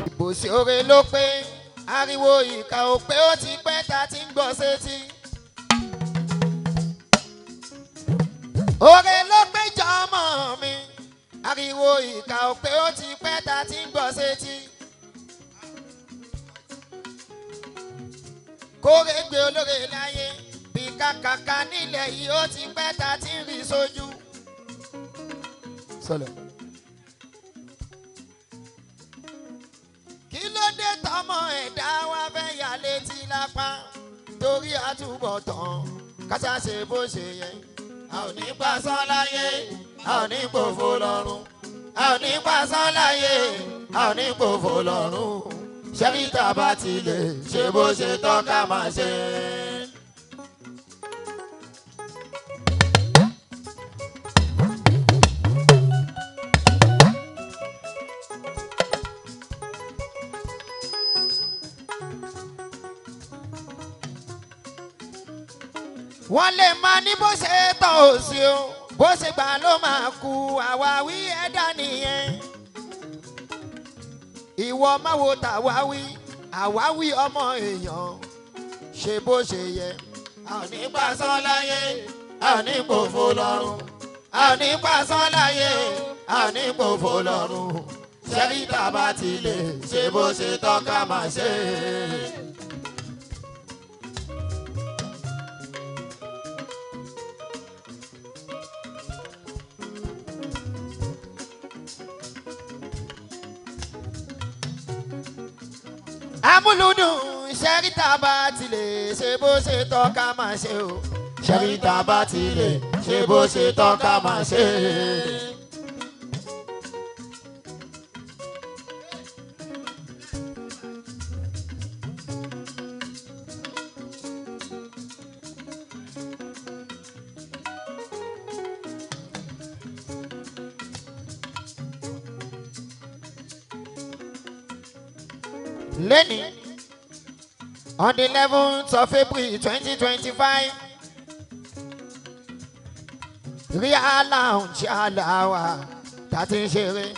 Ìbòsí oore ló pé ariwo ìka ò pé ó ti pẹ́ ta ti ń gbọ́ sétí. Oore ló pé jọmọ mi ariwo ìka ò pé ó ti pẹ́ ta ti ń gbọ́ sétí. Kóre gbé olóore láyé bí kàkàkà nílẹ̀ yìí ó ti pẹ́ ta ti ń rí sójú. Sọlẹ̀. Kí ló dé tọmọ ẹ̀dá wa fẹ́ yà létí lápá torí àtúbọ̀tán kásá ṣe bó ṣe yẹ. A ò ní pasán láyé, a ò ní gbòfò lọ́run. A ò ní pasán láyé, a ò ní gbòfò lọ́run. Ṣẹ́ríta bá ti lè ṣe bó ṣe tọ́ ká máa ṣe. Wọ́n lè máa ní bó ṣe tọ́ òsì o, bó ṣe gbà ló máa kú àwáwí ẹ̀dá nìyẹn. Ìwọ máa wo tàwáwí, àwáwí ọmọ èèyàn ṣe bó ṣe yẹ. A ò ní pasán láyé, a ò ní gbòfò lọ́run. A ò ní pasán láyé, a ò ní gbòfò lọ́run. Ṣẹ́ríta bá ti lè ṣe bó ṣe tọ́ ká máa ṣe. Amúlùdùn ṣẹ́ríta bá ti lè ṣe bó ṣe tọ́ ká máa ṣe o. Ṣẹ́ríta bá ti lè ṣe bó ṣe tọ́ ká máa ṣe. Lenny, on the 11th of April 2025, Real Lounge Alawa, Tati Shere.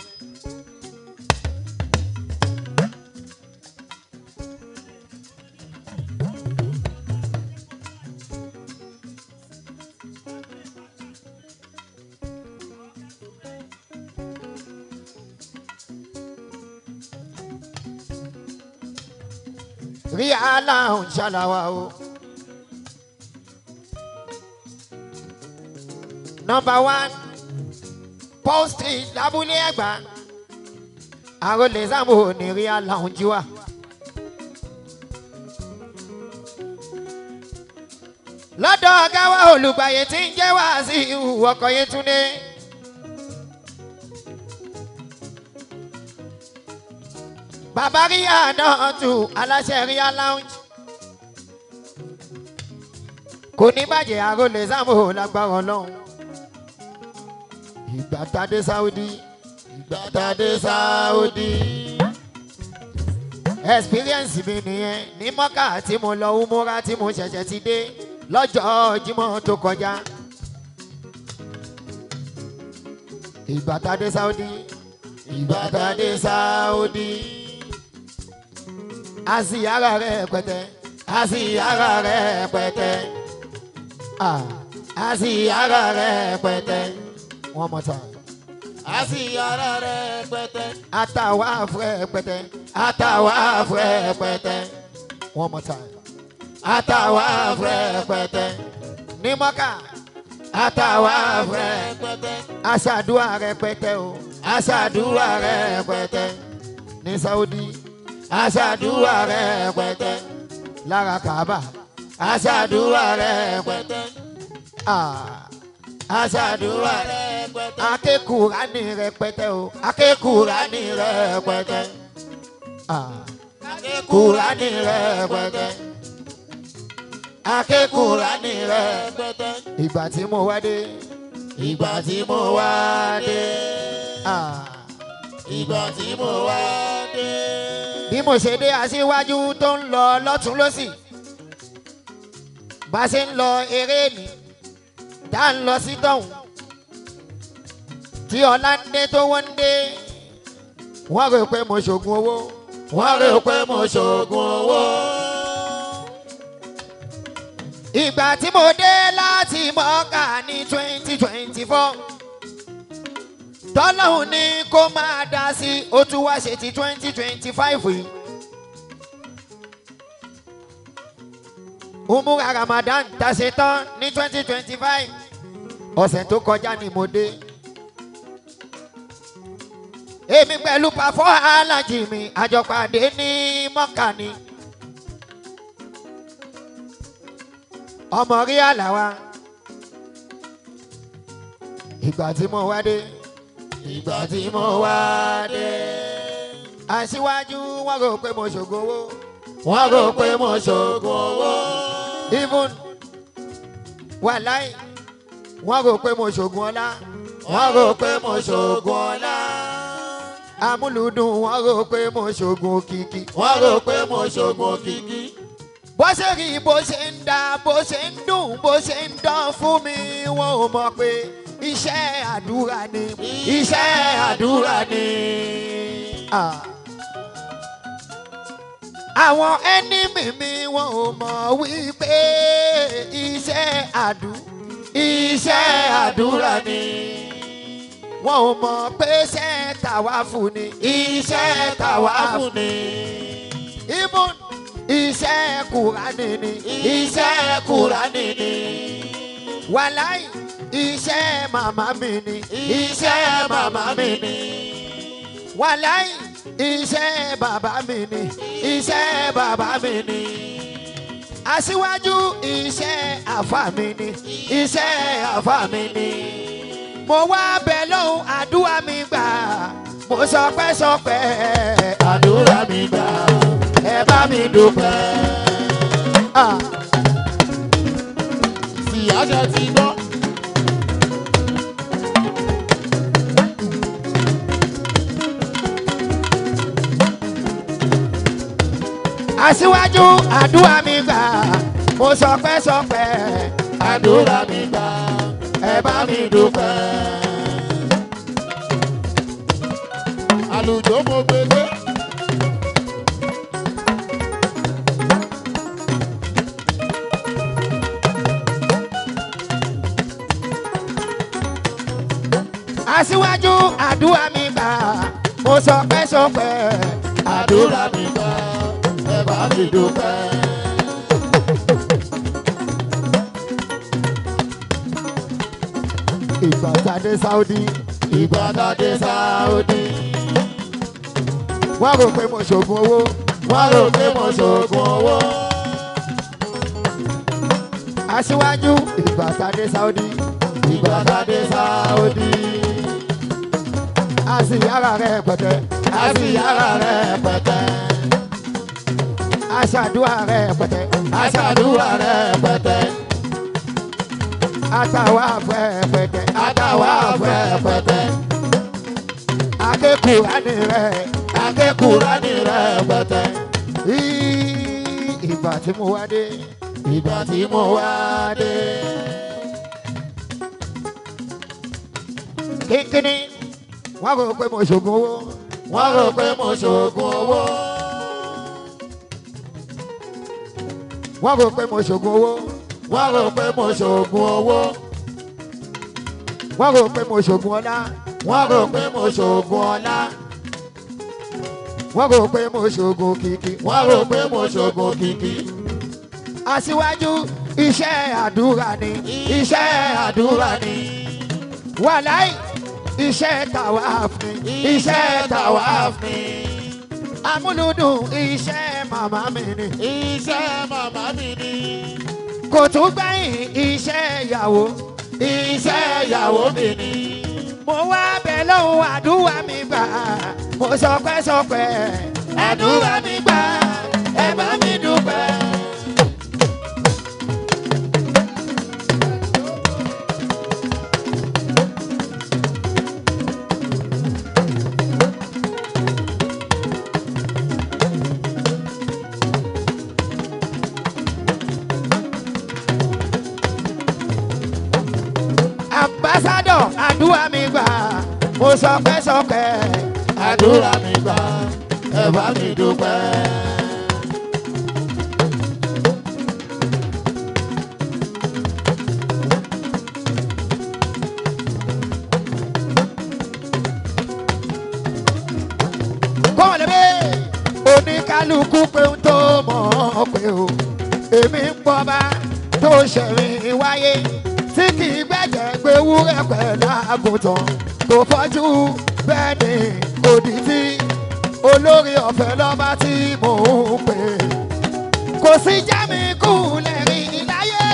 Real Lounge Alawa. Number 1, Post Street, Labule Egba. Arole Zambo ni Real Lounge wa. Lọ́dọ̀ ọ̀gá wa olùgbàyè tí ń jẹ́ wá sí ọkọ̀ Yétúndé. Bàbá Ríà náà tù aláṣẹ Real Lounge. Kò ní bàjẹ́ Arole Zambo lágbára Ọlọ́run. Ìgbà tá dé Saudi, ìgbà tá dé Saudi. Experience mi nìyẹn ní Mọ́kà tí mo lọ Umura tí mo ṣẹ̀ṣẹ̀ ti dé lọ́jọ́ Jímọ̀ tó kọjá. Ìgbà tá dé Saudi, ìgbà tá dé Saudi. Àsìyára rẹ̀ pẹ̀tẹ́, àsìyára rẹ̀ pẹ̀tẹ́. Àsìyára rẹ̀ pẹ̀tẹ́. One more time. Àsìyára rẹ̀ pẹ̀tẹ́. Àtàwà fẹ́ pẹ̀tẹ́. Àtàwà fẹ́ pẹ̀tẹ́. One more time. Àtàwà fẹ́ pẹ̀tẹ́. Ní Mọ́kà. Àtàwà fẹ́ pẹ̀tẹ́. Aṣàdúrà rẹ̀ pẹ̀tẹ́ o. Aṣàdúrà rẹ̀ pẹ̀tẹ́. Ní Saudi. Aṣàdúrà rẹ̀ pẹ̀tẹ́. Lára Kaaba. Aṣàdúrà rẹ̀ pẹ̀tẹ́. Aṣàdúrà rẹpẹtẹ. Akékùránì rẹpẹtẹ o. Akékùránì rẹpẹtẹ. Akékùránì rẹpẹtẹ. Akékùránì rẹpẹtẹ. Ìgbà tí mo wá dé. Ìgbà tí mo wá dé. Ìgbà tí mo wá dé. mo ṣe dé Aṣíwájú tó ń lọ lọ́tún lọ́sì bá ṣe ń lọ eré mi tá ń lọ sí tọ̀hún tí ọlá ń dé tó wọ́n ń dé wọ́n rò pé mo ṣògùn owó wọ́n rò pé mo ṣògùn owó. Ìgbà tí mo dé láti Mọ́kà ní 2024 tọ́lọ́hún ní kó máa dá sí ó tún wá ṣe ti 2025 yìí. Umura Ramadan tá ṣe tán ní 2025 ọ̀sẹ̀ tó kọjá ni mo dé. Èmi pẹ̀lú pàfọ́ alájì mi àjọpàdé ní Mọ́kà ni. Ọmọ rí àlàwà. Ìgbà tí mo wá dé. Ìgbà tí mo wá dé. Aṣíwájú wọ́n rò pé mo ṣògùn owó. Wọ́n rò pé mo ṣògùn owó. Even wàláì wọ́n rò pé mo ṣògùn ọlá. Wọ́n rò pé mo ṣògùn ọlá. Amúlùdùn wọ́n rò pé mo ṣògùn òkìkí. Wọ́n rò pé mo ṣògùn òkìkí. Bó ṣe rí bó ṣe ń dá bó ṣe ń dùn bó ṣe ń dán fún mi wọn ò mọ̀ pé iṣẹ́ àdúrà ni. Iṣẹ́ àdúrà ni. Àwọn ẹnímì mi wọn ò mọ̀ wípé iṣẹ́ àdúrà ni. Wọn ò mọ̀ pé iṣẹ́ tàwáfù ni. Iṣẹ́ tàwáfù ni. Ibùn iṣẹ́ Kùránì ni. Iṣẹ́ Kùránì ni. Wàláì iṣẹ́ màmá mi ni. Iṣẹ́ màmá mi ni. Wàláì iṣẹ́ bàbá mi ni. Iṣẹ́ bàbá mi ni. Aṣíwájú iṣẹ́ àfà mi ni. Iṣẹ́ àfà mi ni. Mo wá bẹ̀ lọ́hùn àdúrà mi gbà. Mo sọpẹ́ àdúrà mi gbà. Ẹ bá mi dúpẹ́. Ìyájọ́ ti gbọ́. Aṣíwájú àdúrà mi gbà. Mo sọpẹ́ àdúrà mi gbà. Ẹ bá mi dúpẹ́. Àlùjọ mo gbélé. Aṣíwájú àdúrà mi gbà. Mo sọpẹ́ àdúrà mi gbà. Ẹ bá mi dúpẹ́. Ìgbà tá dé Saudi. Ìgbà tá dé Saudi. Wọ́n rò pé mo ṣògùn owó. Wọ́n rò pé mo ṣògùn owó. Aṣíwájú ìgbà tá dé Saudi. Ìgbà tá dé Saudi. Àṣìyára rẹ̀ pẹ̀tẹ́. Àṣìyára rẹ̀ pẹ̀tẹ́. Aṣàdúrà rẹ̀ pẹ̀tẹ́. Aṣàdúrà rẹ̀ pẹ̀tẹ́. Àtàwà fẹ́ pẹ̀tẹ́. Àtàwà fẹ́ pẹ̀tẹ́. Akékùránì rẹ̀. Akékùránì rẹ̀ pẹ̀tẹ́. Ìgbà tí mo wá dé. Ìgbà tí mo wá dé. Kínkínní. Wọ́n rò pé mo ṣògùn owó. Wọ́n rò pé mo ṣògùn owó. Wọ́n rò pé mo ṣògùn owó. Wọ́n rò pé mo ṣògùn owó. Wọ́n rò pé mo ṣògùn ọlá. Wọ́n rò pé mo ṣògùn ọlá. Wọ́n rò pé mo ṣògùn kìkì. Wọ́n rò pé mo ṣògùn kìkì. Aṣíwájú iṣẹ́ àdúrà ni. Iṣẹ́ àdúrà ni. Wàláì iṣẹ́ tàwáàf ni. Iṣẹ́ tàwáàf ni. Amúlùdùn iṣẹ́ màmá mi ni. Iṣẹ́ màmá mi ni. Kò tún gbẹ̀yìn iṣẹ́ ìyàwó. Iṣẹ́ ìyàwó mi ni. Mo wá bẹ̀ lọ́hùn àdúrà mi gbà. Mo sọpẹ́ àdúrà mi gbà. Ẹ bá mi dúpẹ́. àdúrà mi gbà mo sọpẹ́ àdúrà mi gbà ẹ bá mi dúpẹ́. oníkálukú pé ń tó mọ̀ pé o èmi ń pọ̀ bá tó ṣẹ̀rìn wáyé tí kì í gbẹ̀jẹ̀ gbé wúrẹ́ pẹ̀lú àgùntàn tó fọ́jú bẹ́ẹ̀ ni òdì tí olórí ọ̀fẹ́ lọ́ba tí mò ń pè. kò sí jámi kúlẹ̀ rí láyé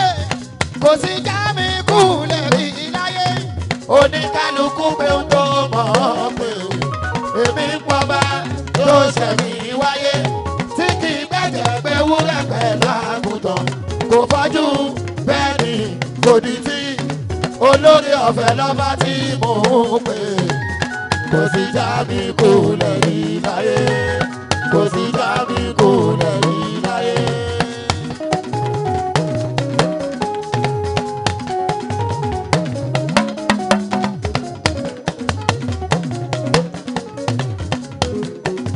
kò sí jámi kúlẹ̀ rí láyé oníkálukú pé ń tó mọ̀ pé o èmi ń pọ̀ bá tó ṣẹ̀rìn wáyé tí kì í gbẹ̀jẹ̀ gbé wúrẹ́ pẹ̀lú àgùntàn kò fọ́jú bẹ́ẹ̀ ni òdì tí olórí ọ̀fẹ́ lọ́ba tí mò ń pè. kò sí jámi kúlẹ̀ rí láyé kò sí jámi kúlẹ̀ rí láyé.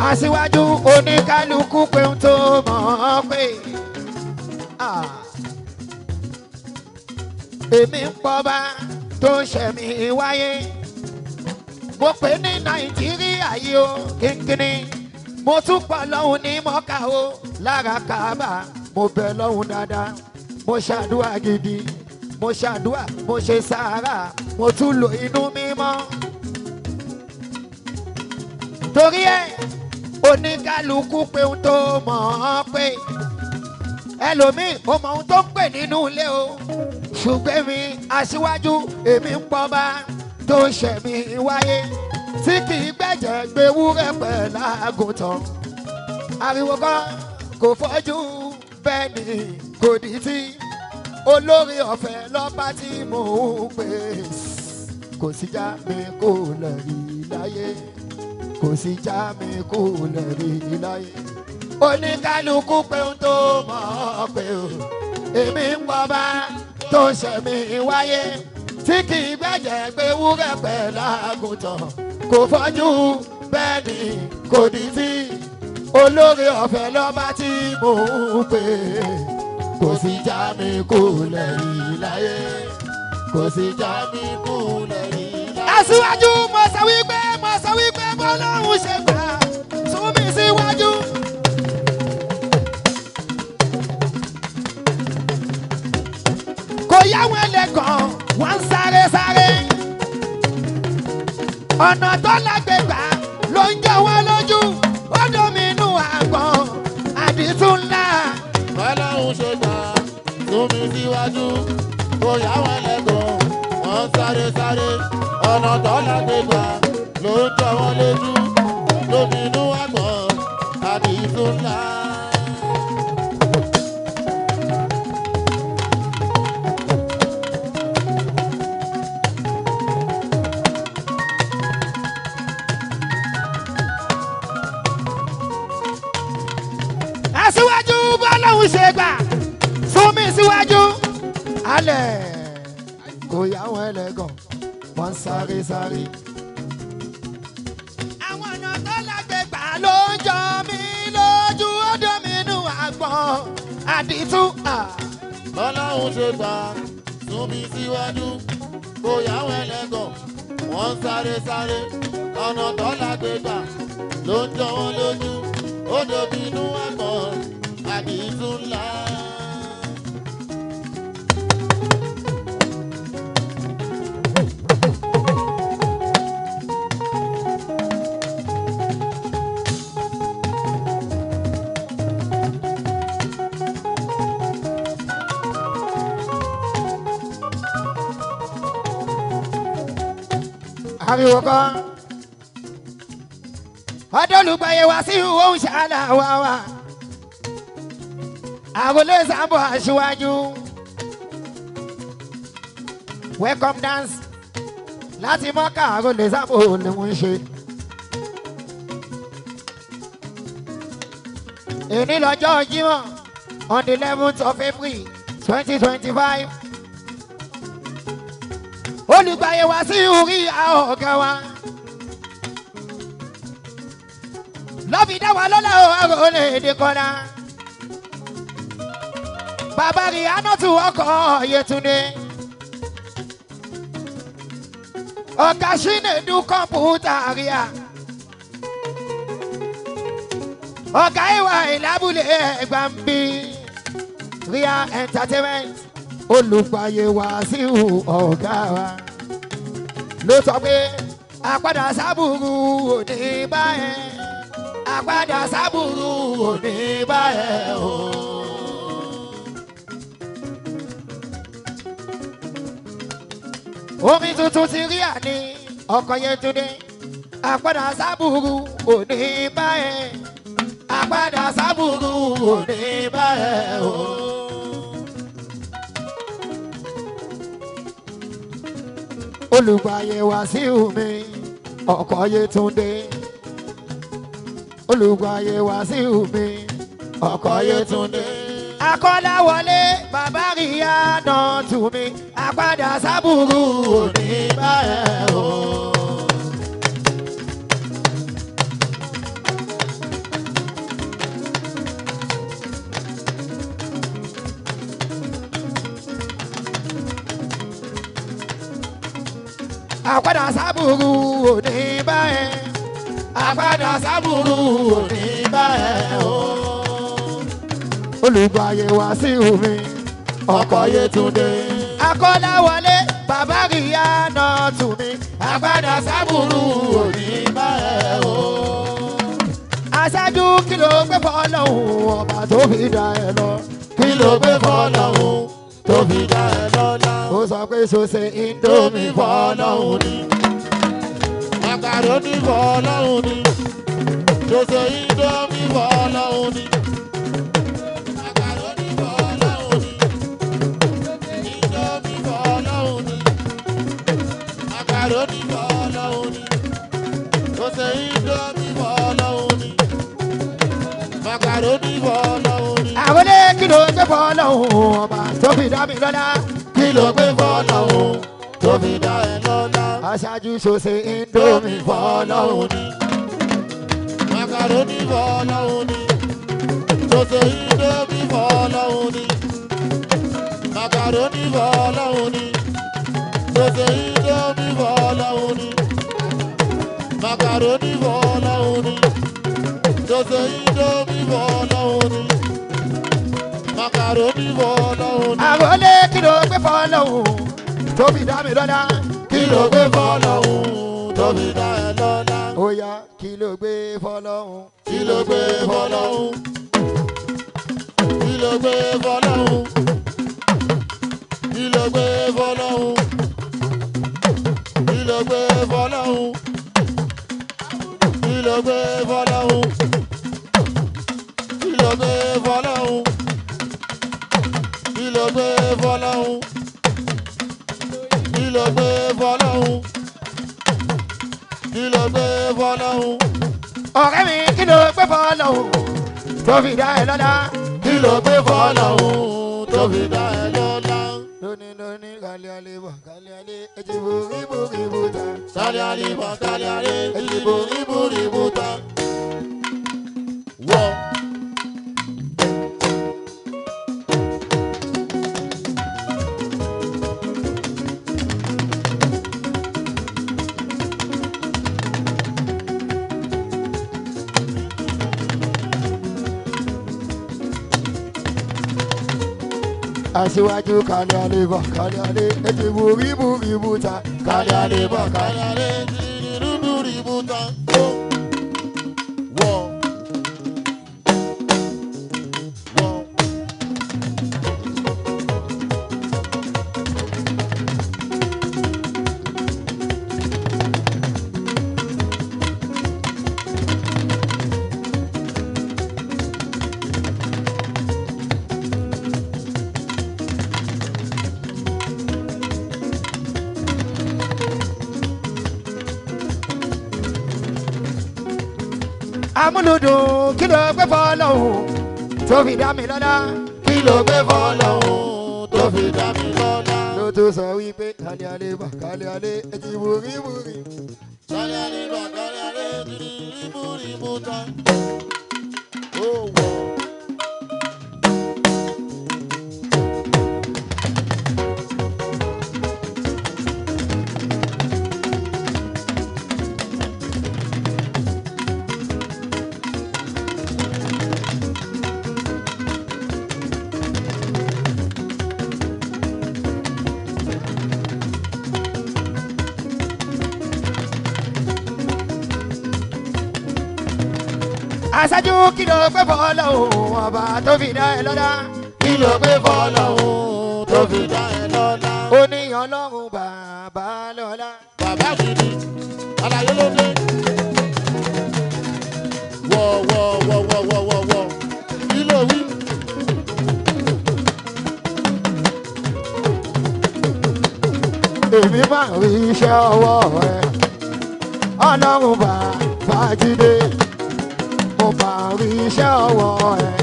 Asiwaju oníkálukú pé ń tó mọ̀ pé èmi ń pọ̀ bá tó ṣẹ̀mí wáyé. mo pè ní Nàìjíríà yìí o kínkínní mo tún pọ̀ lọ́hùn ní mọ́kà o lára Káàbà mo bẹ̀ lọ́hùn dáadáa mo ṣàdúrà gidi mo ṣàdúrà mo ṣe sàárà mo tún lo inú mímọ́. torí ẹ oníkálukú pé ń tó mọ̀ pé ẹlòmíì ó mọ ohun tó ń pè nínú ilé o ṣùgbọ́n mi Aṣíwájú èmi ń pọ̀ bá tó ṣẹ̀mí wáyé tí kì í gbẹ̀jẹ̀ gbé wúrẹ́ pẹ̀lú àgùntàn ariwo kan kò fọ́jú bẹ́ẹ̀ ni kò dì tí olórí ọ̀fẹ́ lọ́ba tí mò ń pè. kò sí já mi kò lè rí láyé kò sí já mi kò lè rí láyé oníkálukú pé ń tó mọ̀ pé o èmi ń pọ̀ bá tó ṣẹ̀mí wáyé tí kì í gbẹ̀jẹ̀ gbé wúrẹ́ pẹ̀lú àgùntàn kò fọ́jú bẹ́ẹ̀ ni kò dì tí olórí ọ̀fẹ́ lọ́ba tí mò ń pè. kò sí já mi kò lè rí láyé kò sí já mi kò lè rí láyé. Aṣíwájú mo sọ wípé bọ́lọ́run ṣe gbà sún mi síwájú. kò yá wọn lẹ́kàn wọ́n ń sáré ọ̀nà tó lágbègbà ló ń jọ wọ́n lójú ó dominú àgbọ̀n àdìtú ńlá. Ọlọ́run ṣe gbà sún mi síwájú kò yá wọn lẹ́kàn wọ́n ń sáré ọ̀nà tó lágbègbà ló ń jọ wọ́n lójú dominú àgbọ̀n àdìtú ńlá. Aṣíwájú bọ́lọ́hún ṣe gbà sún mi síwájú. alẹ́ kò yá wọn ẹlẹ́gàn wọ́n sáré. àwọn ọ̀nà tó lágbègbà ló ń jọ mí lójú ó dominú àgbọ̀n àdìtú. Ọlọ́run ṣe gbà sún mi síwájú kò yá wọn ẹlẹ́gàn wọ́n sáré ọ̀nà tó lágbègbà ló ń jọ wọ́n lójú ó dominú àgbọ̀n àdìtú ńlá. ariwo kan ọdọlùgbàyè wá sí òun ṣàlà wá Arole Zambo Asiwaju welcome dance láti mọ́kà Arole Zambo ni wọ́n ń ṣe. èní lọ́jọ́ Jímọ̀ on the 11th of April 2025 olùgbàyè wá sí orí ọ̀gá wa. lọ́bi dá wa lọ́la Arole èdè kọ́ra. bàbá rí anọ́tù ọkọ̀ Yétúndé. ọ̀gá Ṣínédù kọ̀mpútà ríà. ọ̀gá ìwà ìlábùlé Ẹ̀gbámbí. ríà entertainment. olùgbàyè wá sí ọ̀gá wa. ló sọ pé àpàdà sábùrù òní báyẹn. àpàdà sábùrù òní báyẹn o. orin tuntun ti rí àní ọkọ̀ Yétúndé. àpàdà sábùrù òní báyẹn. àpàdà sábùrù òní báyẹn o. olùgbàyè wá sí mi ọkọ̀ Yétúndé. olùgbàyè wá sí mi ọkọ̀ Yétúndé. akọ́láwọlé bàbá ríyá náà tù mí. àpàdà sábùrù òní báyẹn o. àpàdà sábùrù òní báyẹn. àpàdà sábùrù òní báyẹn o. olùgbàyè wá sí mi ọkọ̀ Yétúndé. akọ́láwọlé bàbá ríyá náà tù mí. àpàdà sábùrù òní báyẹn o. aṣáájú kí ló gbé fọ́lọ́hún ọba tó fi dá ẹ lọ. kí ló gbé fọ́lọ́hún tó fi dá ẹ lọ́lá. ó sọ pé sọ́sẹ̀ Indomie fọ́lọ́hún ni. Macaroni fọ́lọ́hún ni. Sọ́sẹ̀ Indomie fọ́lọ́hún ni. Macaroni fọ́lọ́hún ni. Indomie fọ́lọ́hún ni. Macaroni fọ́lọ́hún ni. Sọ́sẹ̀ Indomie fọ́lọ́hún ni. Macaroni fọ́lọ́hún ni. Arole kí ló gbé fọ́lọ́hún ọba tó fi dá mi lọ́lá. Kí ló gbé fọ́lọ́hún tó fi dá ẹ lọ́lá. aṣáájú sọ́sẹ̀ Indomie fọ́lọ́hún ni. Macaroni fọ́lọ́hún ni. Sọ́sẹ̀ Indomie fọ́lọ́hún ni. Macaroni fọ́lọ́hún ni. Sọ́sẹ̀ Indomie fọ́lọ́hún ni. Macaroni fọ́lọ́hún ni. Sọ́sẹ̀ Indomie fọ́lọ́hún ni. Macaroni fọ́lọ́hún ni. Arole kí ló gbé fọ́lọ́hún tó fi dá mi lọ́lá. Kí ló gbé fọ́lọ́hún tó fi dá ẹ lọ́lá. ó yá kí ló gbé fọ́lọ́hún. Kí ló gbé fọ́lọ́hún. Kí ló gbé fọ́lọ́hún. Kí ló gbé fọ́lọ́hún. Kí ló gbé fọ́lọ́hún. Kí ló gbé fọ́lọ́hún. Kí ló gbé fọ́lọ́hún. Kí ló gbé fọ́lọ́hún. Kí ló gbé fọ́lọ́hún. Kí ló gbé fọ́lọ́hún. ọ̀rẹ́ mi kí ló gbé fọ́lọ́hún tó fi dá ẹ lọ́lá. Kí ló gbé fọ́lọ́hún tó fi dá ẹ lọ́lá. lónìí lónìí kálí alẹ́ bọ̀ kálí alẹ́ ẹ̀jẹ̀ borí borí bùtà. Kálí alẹ́ bọ̀ kálí alẹ́ ẹ̀jẹ̀ borí borí bùtà. Wọ́. Asiwaju kálí alẹ́ bọ̀ kálí alẹ́ ẹ̀jẹ̀ borí borí bùtà. Kálí alẹ́ bọ̀ kálí alẹ́ ẹ̀jẹ̀ borí bùtà. Wọ́. Wọ́. amúlùdùn kí ló gbé fọ́lọ́hún tó fi dá mi lọ́lá. Kí ló gbé fọ́lọ́hún tó fi dá mi lọ́lá. lótú sọ wípé kálí alẹ́ bà kálí alẹ́ ẹ ti borí borí. Kálí alẹ́ bà kálí alẹ́ ti rí borí mú tán. Ó wọ̀. Aṣáájú kí ló gbé fọlọ́ òun ọba tó fi dá ẹ lọ́lá. Kí ló gbé fọlọ́ òun tó fi dá ẹ lọ́lá? Ó ní Ọlọ́run bàbá lọ́lá. Bàbá gidi, àlàyé ló dé. Wọ̀. Kí ló wí? Èmi máa rí iṣẹ́ ọwọ́ rẹ. Ọlọ́run bàbá jíde. Mo máa rí iṣẹ́ ọwọ́ rẹ.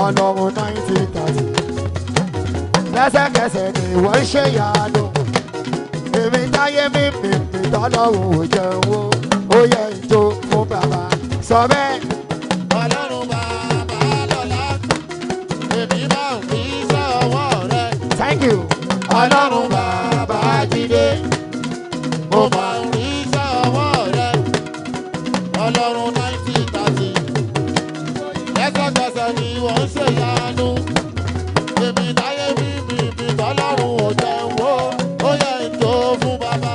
Ọlọ́run 90-30. Lẹ́sẹ̀kẹsẹ̀ ni wọ́n ṣe yàdó. Èmi táyé mi tọ́lọ́run ò jẹun o. Ó yẹ ìjó fún bàbá. Sọ bẹ́ẹ̀. Ọlọ́run bàbá lọ́lá. Èmi máa ń fi iṣẹ́ ọwọ́ rẹ. Thank you. Ọlọ́run bàbá jíde. Mo máa ń rí iṣẹ́ ọwọ́ rẹ. Ọlọ́run 90-30. Lẹ́sẹ̀kẹsẹ̀ ni wọ́n ṣe yanu. Èmi táyé mi tọ́lọ́run ò jẹun o. Ó yẹ ìjó fún bàbá.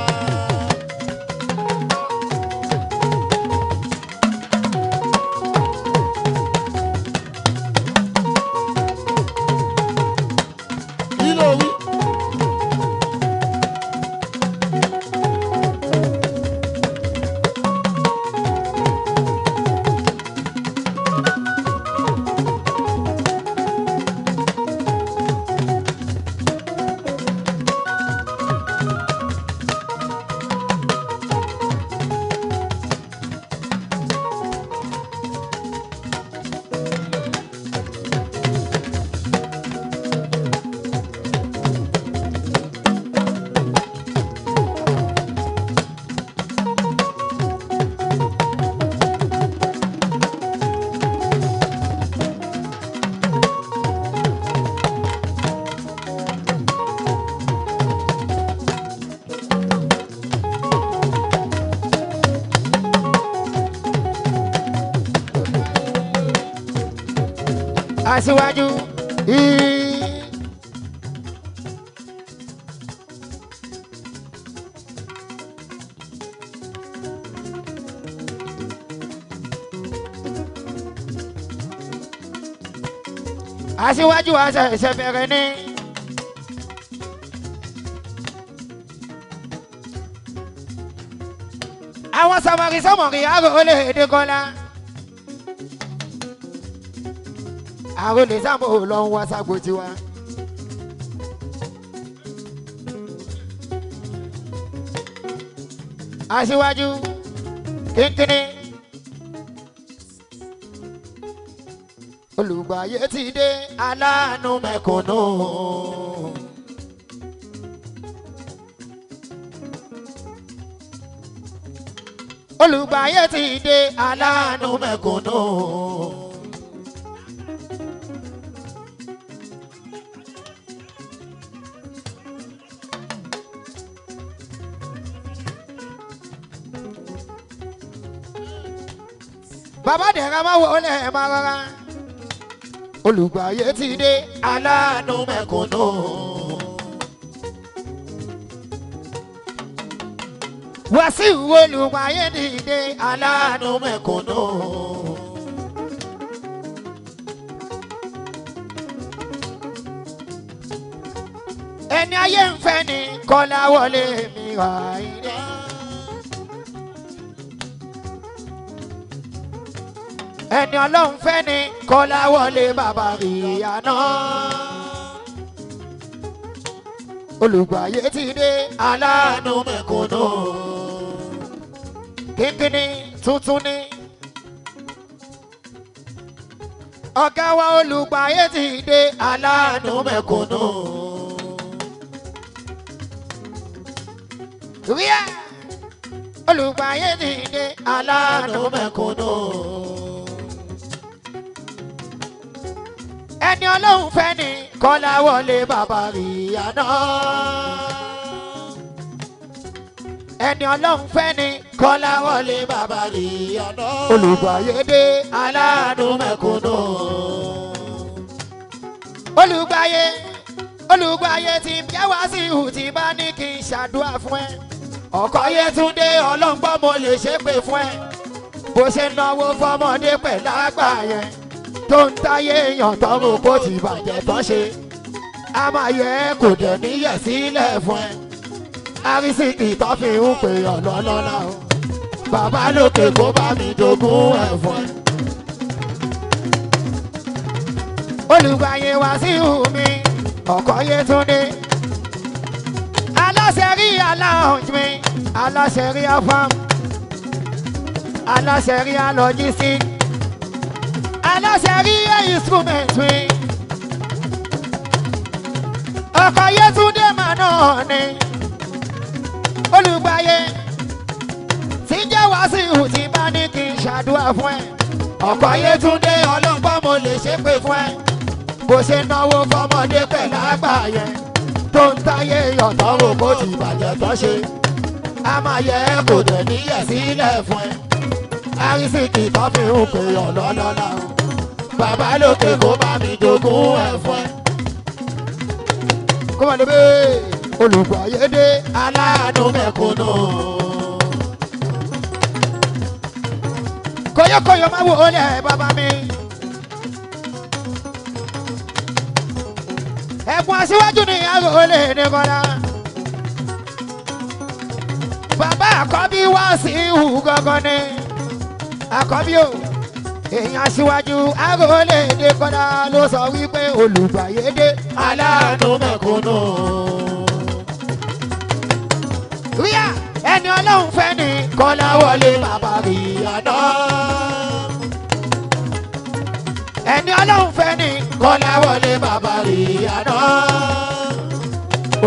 Kí ló wí? Asiwaju. Asiwaju àṣẹ̀ṣẹ̀ bẹ̀rẹ̀ ní. Àwọn sọmọrì Arole èdè kọ́lá. Arole Zambo lọ ń wá ságbó tiwa. Asiwaju kínkínní. Olùgbàyé ti dé aláàánú mẹ̀kúnnù. Olùgbàyé ti dé aláàánú mẹ̀kúnnù. Bàbá dẹ̀ra máa wọlé ẹ̀ máa rọra. Olùgbàyé ti dé aláàánú mẹ̀kúnnù. Wàsíù olùgbàyé ti dé aláàánú mẹ̀kúnnù. Ẹni ayé ń fẹ́ ni Kọ́lá wọlé mi wá ilé. Ẹni Ọlọ́run fẹ́ ni Kọ́lá wọlé bàbá Ìyànà. Olùgbàyé ti dé aláàánú mẹ̀kúnnù. Kínkínní tuntun ni. Ọ̀gá wa Olùgbàyé ti dé aláàánú mẹ̀kúnnù. wíyá olùgbàyé dìde aláàánú mẹ̀kúnnù. ẹni ọlọ́run fẹ́ ni kọ́lá wọlé bàbá rí àná. ẹni ọlọ́run fẹ́ ni kọ́lá wọlé bàbá rí àná. olùgbàyé dé aláàánú mẹ̀kúnnù. olùgbàyé tí ń jẹ́ wá sí ìhù tí bá ní kí n ṣàdúrà fún ẹ. ọkọ Yétúndé ọlọ́ngbọ́n mo lè ṣépè fún ẹ. bó ṣe náwó fọmọdé pẹ̀lú àgbà yẹn tó ń táyé èèyàn tọrọ kó ti bàjẹ́ tán ṣe. a máa yẹ kò dẹ̀ níyẹ̀ sílẹ̀ fún ẹ. arísìkì tó fi ń pè ọ́ lọ́lọ́lá o. bàbá lókè kó bá mi jogún ẹ̀ fún ẹ. olùgbàyé wá sí ìhù mi ọkọ Yétúndé. aláṣẹ rí aláhùn mi aláṣẹ rí afam aláṣẹ rí alọjísí aláṣẹ rí instrument mi ọkọ Yétúndé mà náà ni olùgbàyé tí ń jẹ́ wá sí ìhù tí bá ní kí n ṣàdúrà fún ẹ. ọkọ Yétúndé ọlọ́gbọ́n mo lè ṣépè fún ẹ. bó ṣe náwó fọmọdé pẹ̀lú àgbà yẹn tó ń táyé ọ̀tọ̀ rò kó ti bàjẹ́ tó ṣe. a máa yẹ kò dẹ̀ níyẹ̀ sílẹ̀ fún ẹ. arísìkì tó fi ń pè ọ́ lọ́lọ́lá o. bàbá lókè kó bá mi jogún ẹ̀ fún ẹ. kó wà lóbi olùgbàyé dé aláàánú mẹ̀kúnnù. kóyókóyó máa wò ó lẹ̀ bàbá mi. ẹ̀gbọ́n Aṣíwájú ni Arole ní kọ́lá. bàbá àkọ́bí wá sí ìhù gangan ni. àkọ́bí o èèyàn Aṣíwájú Arole ní kọ́lá ló sọ wípé olùgbàyé dé aláàánú mẹ̀kúnnù. ríà ẹni ọlọ́run fẹ́ ni kọ́lá wọlé bàbá rí àná. ẹni ọlọ́run fẹ́ ni kọ́lá wọlé bàbá rí àná.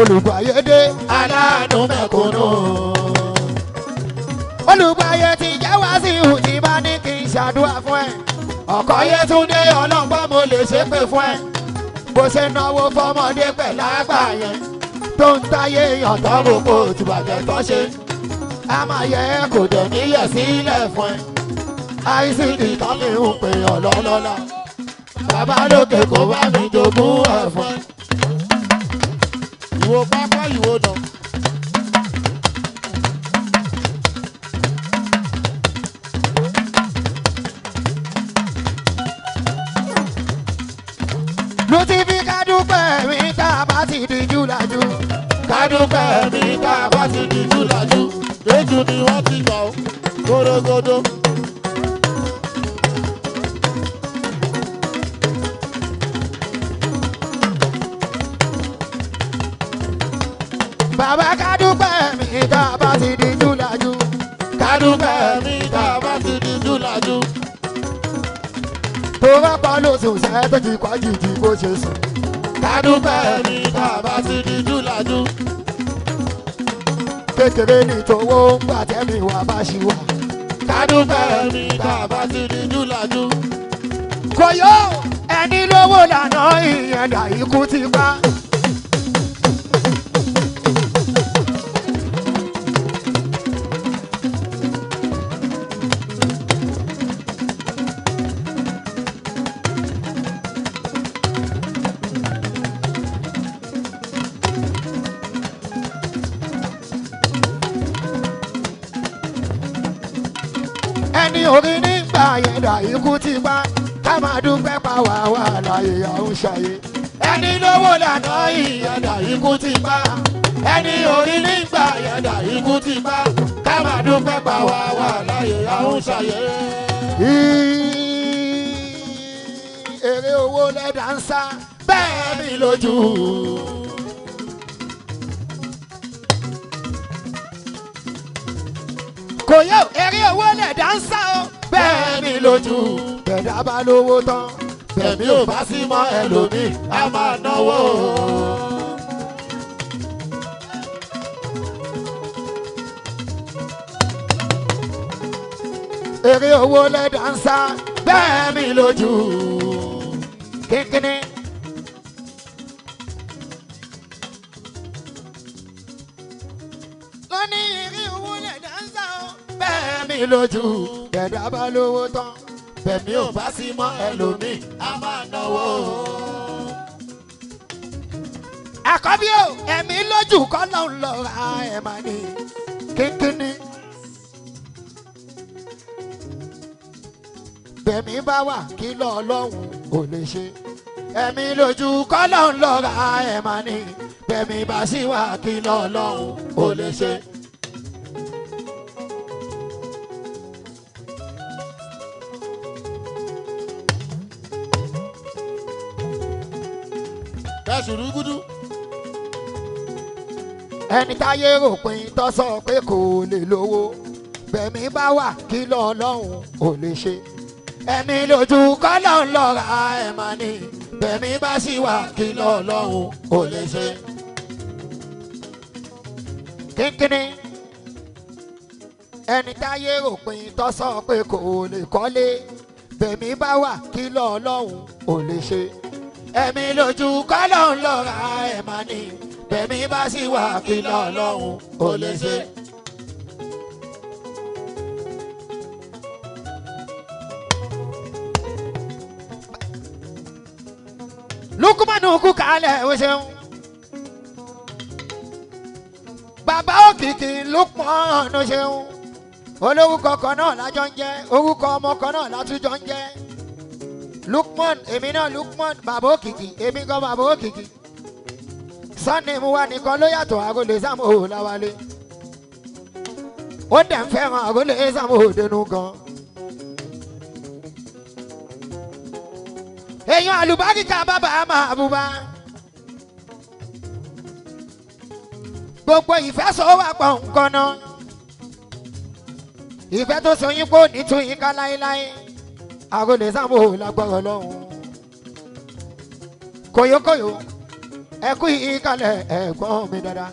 olùgbàyé dé aláàánú mẹ̀kúnnù. olùgbàyé ti jẹ́ wá sí ìhù tí bá ní kí n ṣàdúrà fún ẹ. ọkọ Yétúndé ọlọ́ngbọ́n mo lè ṣépè fún ẹ. bó ṣe náwó fọmọdé pẹ̀lú àgbà yẹn tó ń táyé èèyàn tọrọ kó ti bàjẹ́ tán ṣe. a máa yẹ kò dẹ̀ níyẹ̀ sílẹ̀ fún ẹ. àìsíkì tó fi ń pè ọ́ lọ́lọ́lá. bàbá lókè kó bá mi jogún ẹ̀ fún ẹ. ìwò pápá ìwò nà. ló ti fi kádúpẹ́ mi tá a bá ti di júlájú. kádúpẹ́ mi tá a bá ti di júlájú. lójú ni wọ́n ti gbà ó górógódó. bàbá kádúpẹ́ mi tá a bá ti di júlájú. kádúpẹ́ mi tá a bá ti di júlájú. tó bá pa lóṣù sẹ́ tó ti kọ́ jìjì bó ṣe sùn. kádúpẹ́ mi tá a bá ti di júlájú. kékeré ní tòwó ń gbà tẹ́mi wá bá ṣì wà. kádúpẹ́ mi tá a bá ti di júlájú. kò yó ẹni lówó lànà ìyẹn dà ikú ti pa. ẹni orí nígbà yẹn dà ikú ti pa. ká máa dúpẹ́ pa wà wà láyé àwọn ṣàyè. ẹni lówó lànà ìyẹn dà ikú ti pa. ẹni orí nígbà yẹn dà ikú ti pa. ká máa dúpẹ́ pa wà wà láyé àwọn ṣàyè. èrè owó lẹ́dà ń sá bẹ́ẹ̀ mi lójú. kò yẹ èrè owó lẹ́dà ń sá o bẹ́ẹ̀ mi lójú. bẹ̀dá bá lówó tán bẹ̀mí ò bá sí mọ́ ẹlòmíì a máa náwó. èrè owó lẹ́dà ń sá bẹ́ẹ̀ mi lójú kínkínní. lóní èrè owó lẹ́dà ń sá bẹ́ẹ̀ mi lójú ẹ̀dá bá lówó tán bẹ̀mí ò bá sí mọ́ ẹlòmíì á máa náwó. àkọ́bí o ẹ̀mí lójú kọ́ ló ń lọ ra ẹ̀ máa ní kínkínní. bẹ̀mí bá wà kí lọ ọlọ́run ò lè ṣe ẹ̀mí lójú kọ́ ló ń lọ ra ẹ̀ máa ní bẹ̀mí bá sì wà kí lọ ọlọ́run ò lè ṣe. ṣùrùgùdù. ẹni táyé ròpin tó sọ pé kò lè lówó bẹ̀mí bá wà kí lọ ọlọ́run ò lè ṣe ẹ̀mí lójú kọ́ ló ń lọ ra ẹ̀ máa ní bẹ̀mí bá sì wà kí lọ ọlọ́run ò lè ṣe. kínkínní ẹni táyé ròpin tó sọ pé kò lè kọ́lé bẹ̀mí bá wà kí lọ ọlọ́run ò lè ṣe ẹ̀mí lójú kọ́ ló ń lọ ra ẹ̀ máa ní bẹ̀mí bá sì wà kí lọ ọlọ́run ò lè ṣe. lukumanu kú kalẹ̀ o ṣeun bàbá òkìkí lukumanu ṣeun olórúkọ kan náà lájọ ń jẹ́ orúkọ ọmọ kan náà látújọ ń jẹ́ Lukman èmi náà Lukman bàbá òkìkí èmi gan bàbá òkìkí Sunday mu wa nìkan ló yàtọ̀ Arole Zambo láwálé ó dẹ̀ ń fẹ́ràn Arole Zambo dénú gan. èèyàn àlùbáríkà bàbá máa bùbá gbogbo ìfẹ́ sọ wà pọ̀ nǹkan náà ìfẹ́ tó sọ yín kó nítorí yín ká láéláé Arole Zambo lágbára lọ́hùn kòyókòyó ẹ kú ìkàlẹ̀ ẹ̀gbọ́n mi dáadáa.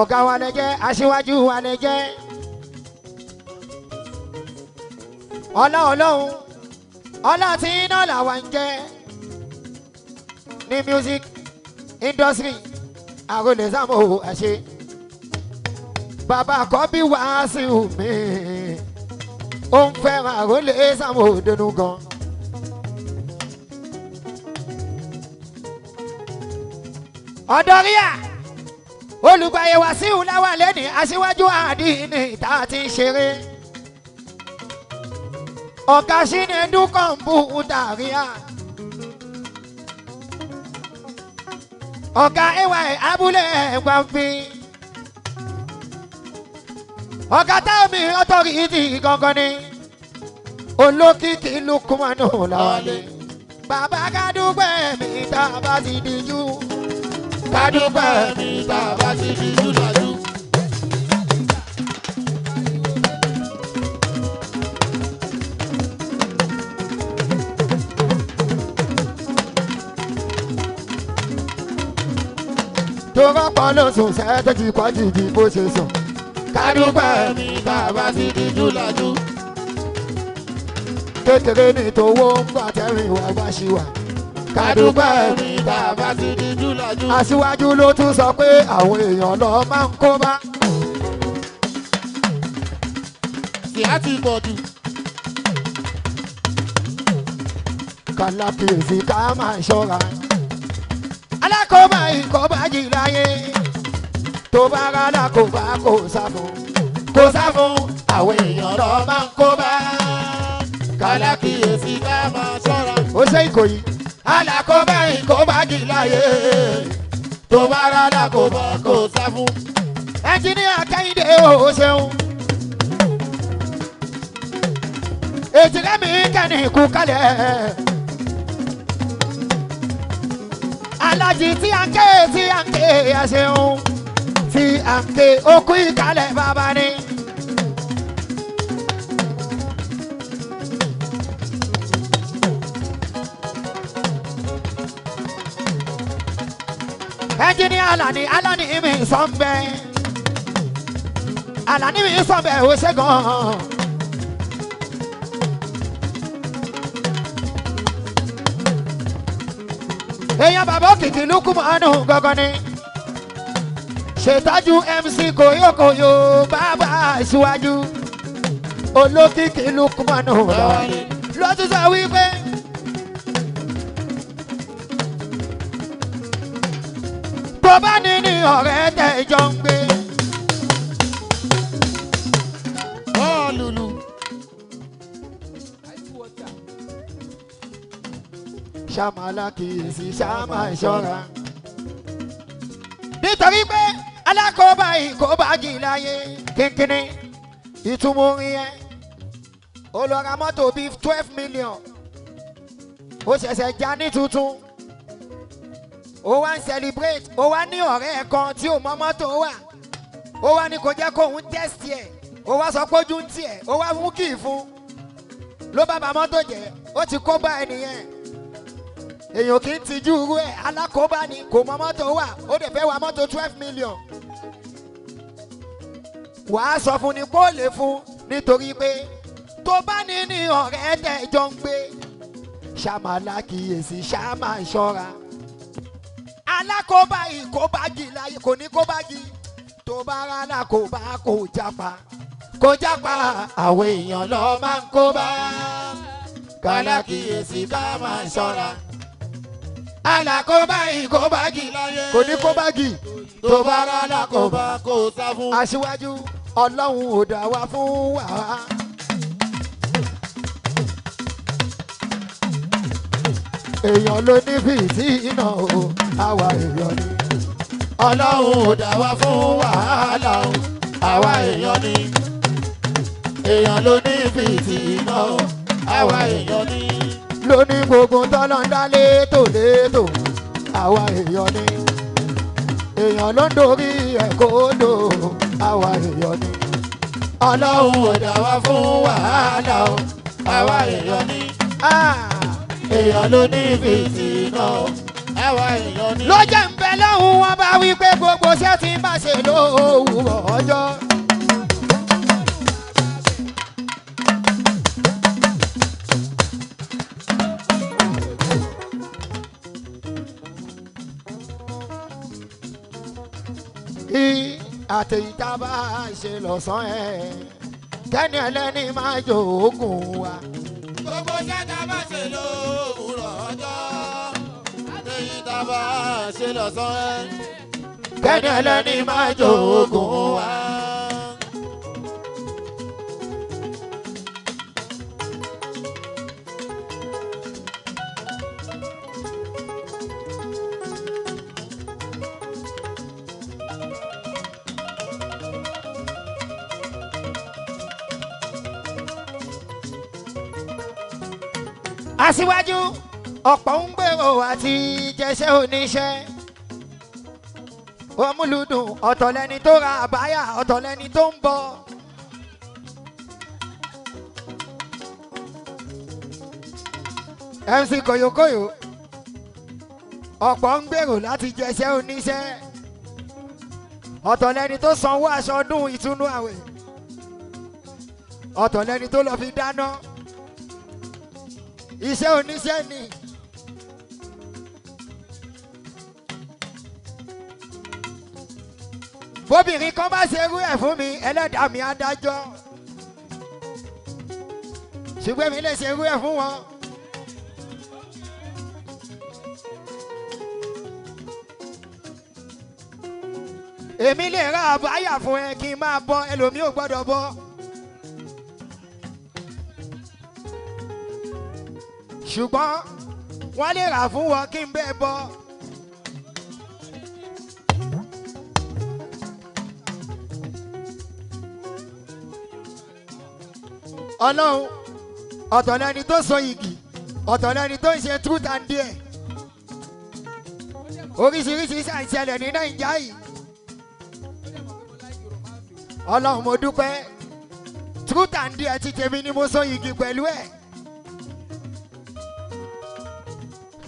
ọ̀gá wa lẹ jẹ́ aṣíwájú wa lẹ jẹ́ ọlọ́run ọlá tí iná làwa ń jẹ́ ní music industry Arole Zambo àṣẹ bàbá àkọ́bí Wàsíù mi ó ń fẹ́ràn Arole Zambo dénú gan. ọ̀dọ́ríà olùgbàyè Wàsíù láwà lẹ́ni aṣíwájú àdínì tá a ti ń ṣeré ọ̀gá Ṣínédù kọ̀ǹpútà ríà ọ̀gá ay abúlé ẹ̀gbọ́nfin ọ̀gá táwọn ọ̀tọ̀rìtì gangan ni olókìkí Lukumanu láwálé bàbá kádúpẹ́ mi tá a bá ti díjú kádúpẹ́ mi tá a bá ti díjú dájú. tó rọ́pọ̀ ló sùn sẹ́tẹ̀ tí kò jìjì bó ṣe sùn kádúpẹ́ mi tá a bá ti díjú dájú. kékeré ní tówó ń gbà tẹ́rìn wá bá ṣì wà kádúpẹ́ mi tá a bá ti díjú dájú. Aṣíwájú ló tún sọ pé àwọn èèyàn lọ máa ń kó bá. sì á ti pọ̀ jù. kálákìyèsí ká máa ṣọ́ra alákòóbá ìkọ́bá jì láyé tó bá rà lákòóbá kò sá fún àwọn èèyàn lọ máa ń kó bá. kálákìyèsí ká máa ṣọ́ra. ó ṣe Ìkòyí alákòóbá ìkọ́bá jì láyé tó bá rà lákòóbá kò sá fún. ẹnjíníà Kẹ́hìndé ó ṣeun ètí rẹ́mi kẹ́ni kú kálẹ̀. alájí tí a ń ké àṣeun tí a ń ké okú ìkálẹ̀ bàbá ni. ẹnjìníà Alani mi sọ́nbẹ́. Alani mi sọ́nbẹ́ ó ṣe gan-an. Èèyàn bàbá òkìkí Lukumanu gangan ni. Ṣètọ́jú MC Koyokoyo bàbá Asiwaju. Olókìkí Lukumanu ló tún sọ wípé. Tó bá ní ọ̀rẹ́ tẹ̀jọ́ ń gbé. Lulu. Ṣàmàlà kìí ṣàmà ìṣọ́ra. Nítorí pé alákòóbá ìkóbá jì láyé kínkínní ìtumọ̀ orin yẹn. Ó lọ ra mọ́tò bíi 12 million. Ó ṣẹ̀ṣẹ̀ já ní tuntun. Ó wá ń celebrate. Ó wá ní ọ̀rẹ́ ẹ̀ kan tí ò mọ mọ́tò wà. Ó wá ní kó jẹ́ kóun test ẹ̀. Ó wá sọ pé ojú ń tiẹ̀. Ó wá mú kì í fún. Ló bá ba mọ́tò jẹ́. Ó ti kó bá ẹnìyẹn. Èèyàn kì í tijú irú ẹ̀. Alákòóbá ni kò mọ mọ́tò wà. Ó dẹ̀ fẹ́ wa mọ́tò 12 million. Wàá sọ fún ni kó lè fún nítorí pé tó bá ní ọ̀rẹ́ tẹ̀jọ́ ń gbé. Ṣàmàlà kíyèsí ṣàmà ìṣọ́ra. Alákòóbá ìkóbági láyé kò ní kóbági. Tó bá rà alákòóbá kò jápa. Kò jápa àwọn èèyàn lọ máa ń kóbá. Kálá kíyèsí ká máa ṣọ́ra. Alákòóbá ìkóbági láyé kò ní kóbági. Tó bá rà alákòóbá kò sá fún. Aṣíwájú Ọlọ́run ò dá wa fún wàhálà. Èèyàn ló ní fìtínà o, àwa èèyàn ni. Ọlọ́run ò dá wa fún wàhálà o, àwa èèyàn ni. Èèyàn ló ní fìtínà o, àwa èèyàn ni. Ló ní gbogbo tọ́lọ́ ń dá létò, àwa èèyàn ni. Èèyàn ló ń dorí ẹ̀kọ́ odò, àwa èèyàn ni. Ọlọ́run ò dá wa fún wàhálà o, àwa èèyàn ni. Èèyàn ló ní fìtínà àwa èèyàn ní. Ló jẹ́ ń bẹ lọ́hùn wọn bá wí pé gbogbo ṣé tí ń bá ṣe lówùrọ̀ ọjọ́. Àtẹ̀yìntà bá ṣe lọ́sàn-án ẹ̀ kẹ́ni ẹlẹ́ni máa jòógùn wa. Gbogbo ṣẹ́ta bá ṣe lówùrọ̀ ọjọ́. Àtẹ̀yìntà bá ṣe lọ́sàn-án ẹ̀ kẹ́ni ẹlẹ́ni máa jòógùn wa. Asiwaju ọ̀pọ̀ ń gbèrò àti jẹ́ṣẹ́ oníṣẹ́. Omúlùdùn ọ̀tọ̀ lẹni tó ra àbáyà ọ̀tọ̀ lẹni tó ń bọ̀. MC Koyokoyo ọ̀pọ̀ ń gbèrò láti jẹ́ṣẹ́ oníṣẹ́. Ọ̀tọ̀ lẹni tó sanwó aṣọ ọdún ìtúnú àwẹ̀. Ọ̀tọ̀ lẹni tó lọ fi dáná. Iṣẹ́ oníṣẹ́ ni. Bóbìnrin kan bá ṣe irú ẹ̀ fún mi ẹlẹ́dàá mi adájọ́. Ṣùgbọ́n mi lè ṣe irú ẹ̀ fún wọn. Èmi lè ra àbáyà fún ẹ kí n máa bọ́ ẹlòmíì ò gbọ́dọ̀ bọ́. Ṣùgbọ́n wọ́n lè rà fún wọn kí n bẹ́ẹ̀ bọ́. Ọlọ́run ọ̀tọ̀ lẹni tó so igi ọ̀tọ̀ lẹni tó ń ṣe truth and dare. Oríṣiríṣi ṣàìṣẹlẹ̀ ní Nàìjíríà yìí. Ọlọ́run mo dúpẹ́ truth and dare ti tèmi ni mo so igi pẹ̀lú ẹ̀.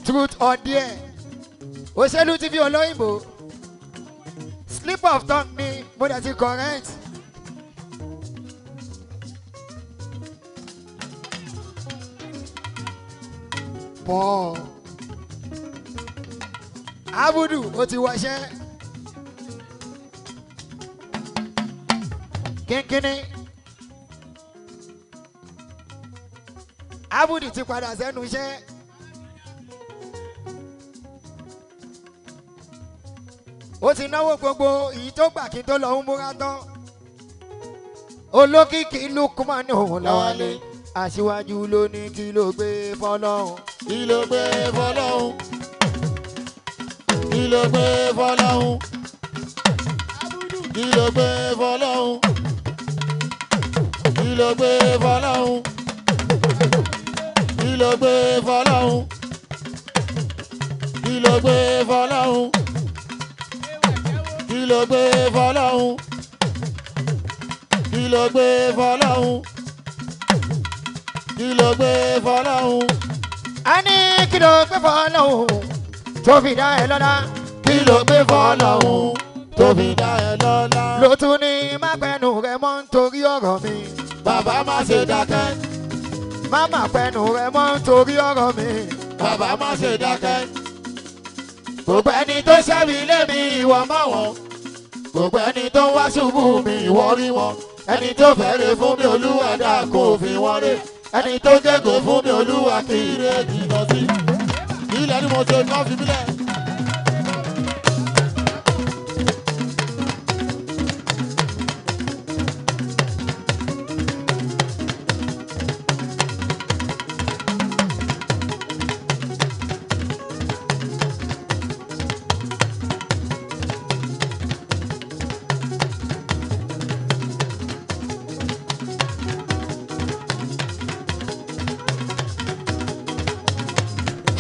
Truth or dare òṣèlú ti fi olóyìnbó slip of tongue ni mo dẹ̀ ti correct. Paul Abudu ó ti wọṣẹ́ kínkínní Abudu ti padà sẹ́nu iṣẹ́. Ó ti náwó gbogbo èyí tó gbà kí n tó lọ ń múra tán. Olókìkí Lukumanu Lawale Aṣíwájú ló ní kí ló gbé fọ́lọ́run. Kí ló gbé fọ́lọ́run? Kí ló gbé fọ́lọ́run? Kí ló gbé fọ́lọ́run? Kí ló gbé fọ́lọ́run? Kí ló gbé fọ́lọ́run? Kí ló gbé fọ́lọ́run? Kí ló gbé fọ́lọ́run? Kí ló gbé fọ́lọ́run? Kí ló gbé fọ́lọ́run? A ní kí ló gbé fọ́lọ́run tó fi dá ẹ lọ́lá. Kí ló gbé fọ́lọ́run tó fi dá ẹ lọ́lá? Ló tún ní má pẹ́nu rẹ mọ́ nítorí ọ̀rọ̀ mi. Bàbá má ṣe dákẹ́. Má má pẹ́nu rẹ mọ́ nítorí ọ̀rọ̀ mi. Bàbá má ṣe dákẹ́. Gbogbo ẹni tó ṣẹ́bi lé mi ìwọ mọ́ wọn. Gbogbo ẹni tó wá ṣubú mi ìwọ rí wọn. Ẹni tó fẹ́rẹ̀ fún mi Olúwa dá kó fi wọ́n rè. Ẹni tó jẹ́gò fún mi Olúwa kì í rè jìnnà sí. Ilẹ̀ ni mo ṣe kán fi mílẹ̀.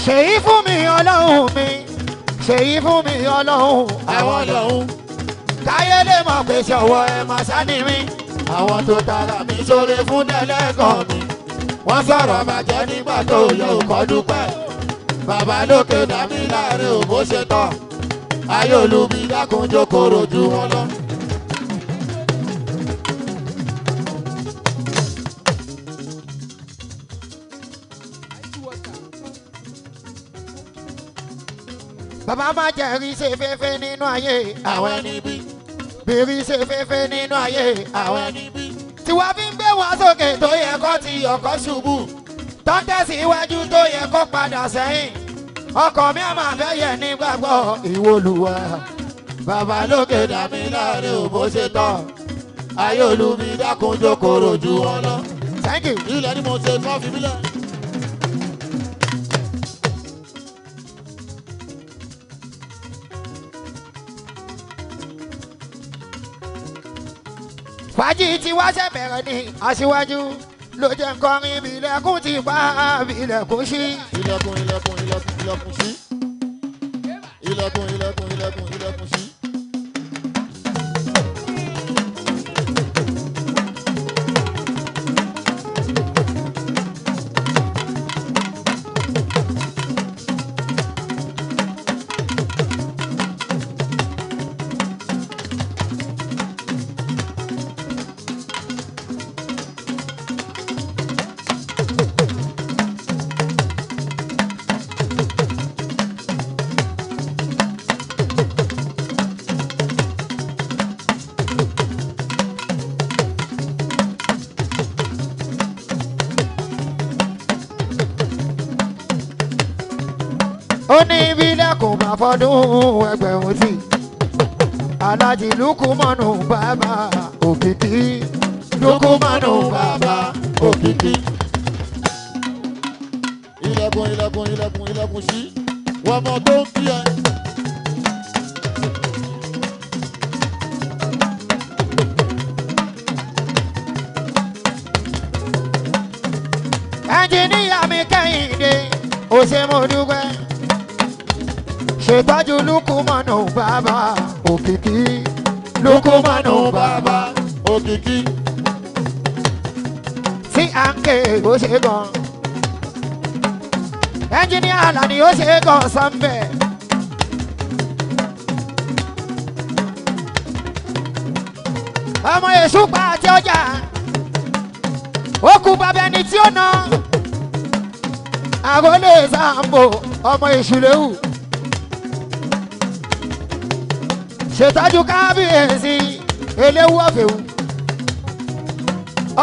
Ṣèyí fún mi Ọlọ́run mi, ṣèyí fún mi Ọlọ́run. Àwọn lọ́hún. Káyé lè mọ̀ pé ṣọwọ́ ẹ máa sáni mi. Àwọn tó tara mi sóre fún tẹ́lẹ̀kàn mi. Wọ́n sọ̀rọ̀ bàjẹ́ nígbà tó yẹ òkọ́ dúpẹ́. Bàbá lókè dá mi láàrin òbó ṣe tán. Ayé olúbi dákun jókòrò ju wọn lọ. Bàbá má jẹ́ rí ṣe fẹ́fẹ́ nínú ayé Àwọn ẹni bí. bèrí ṣe fẹ́fẹ́ nínú ayé Àwọn ẹni bí. tí wàá fi ń gbé wọn sókè tó yẹ kó ti ọkọ̀ ṣubú tó ń tẹ̀síwájú tó yẹ kó padà sẹ́yìn ọkọ̀ mi àmà fẹ́ yẹ nígbàgbọ́ ìwọlùwà. Bàbá lókè dá mi láàrin òbó ṣe tán. Ayé olúbi dákun jókòrò ju wọn lọ. Thank you. Ilẹ̀ ni mo ṣe kán fi mílẹ̀. Fàájì tí wá ṣe bẹ̀rẹ̀ ní Aṣíwájú ló jẹ́ kọrin ìbílẹ̀kùn ti pa ìbílẹ̀kùn sí. Ilẹ̀kùn ilẹ̀kùn ilẹ̀kùn ilẹ̀kùn sí. Ilẹ̀kùn ilẹ̀kùn ilẹ̀kùn ilẹ̀kùn sí. Ó ní ìbílẹ̀kùn máa fọdún ẹgbẹ̀rún tí Aláàjì Lukumanu bàbá òkìkí. Lukumanu bàbá òkìkí. Ilẹ̀kùn ilẹ̀kùn ilẹ̀kùn ilẹ̀kùn sí. Wọ́n mọ tó ń kí ẹ. Ẹnjìníyà mi Kẹ́hìndé ó ṣe mo dúpẹ́. Ṣètọ́jú Lukumanu bàbá òkìkí. Lukumanu bàbá òkìkí. Tí à ń ké ó ṣe gan. Ẹnjìníyà Àlàní ó ṣe gan sánbẹ̀. ọmọ èṣù pa àti ọjà ó kú bàbá ẹni tí ó ná Arole Zambo ọmọ èṣù léwu ṣètọ́jú kábíyèsí eléwu ọ̀fẹ́wù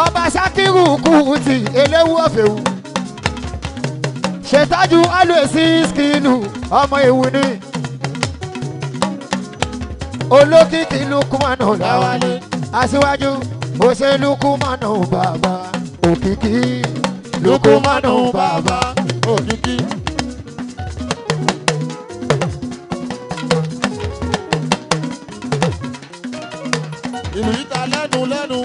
ọba Sakiru Kuti eléwu ọ̀fẹ́wù ṣètọ́jú always skilu ọmọ ewu ni olókìkí lukumanu láwálé aṣíwájú òṣè lukumanu bàbá òkìkí lukumanu bàbá òkìkí. ìlú yìí ta lẹ́nu lẹ́nu.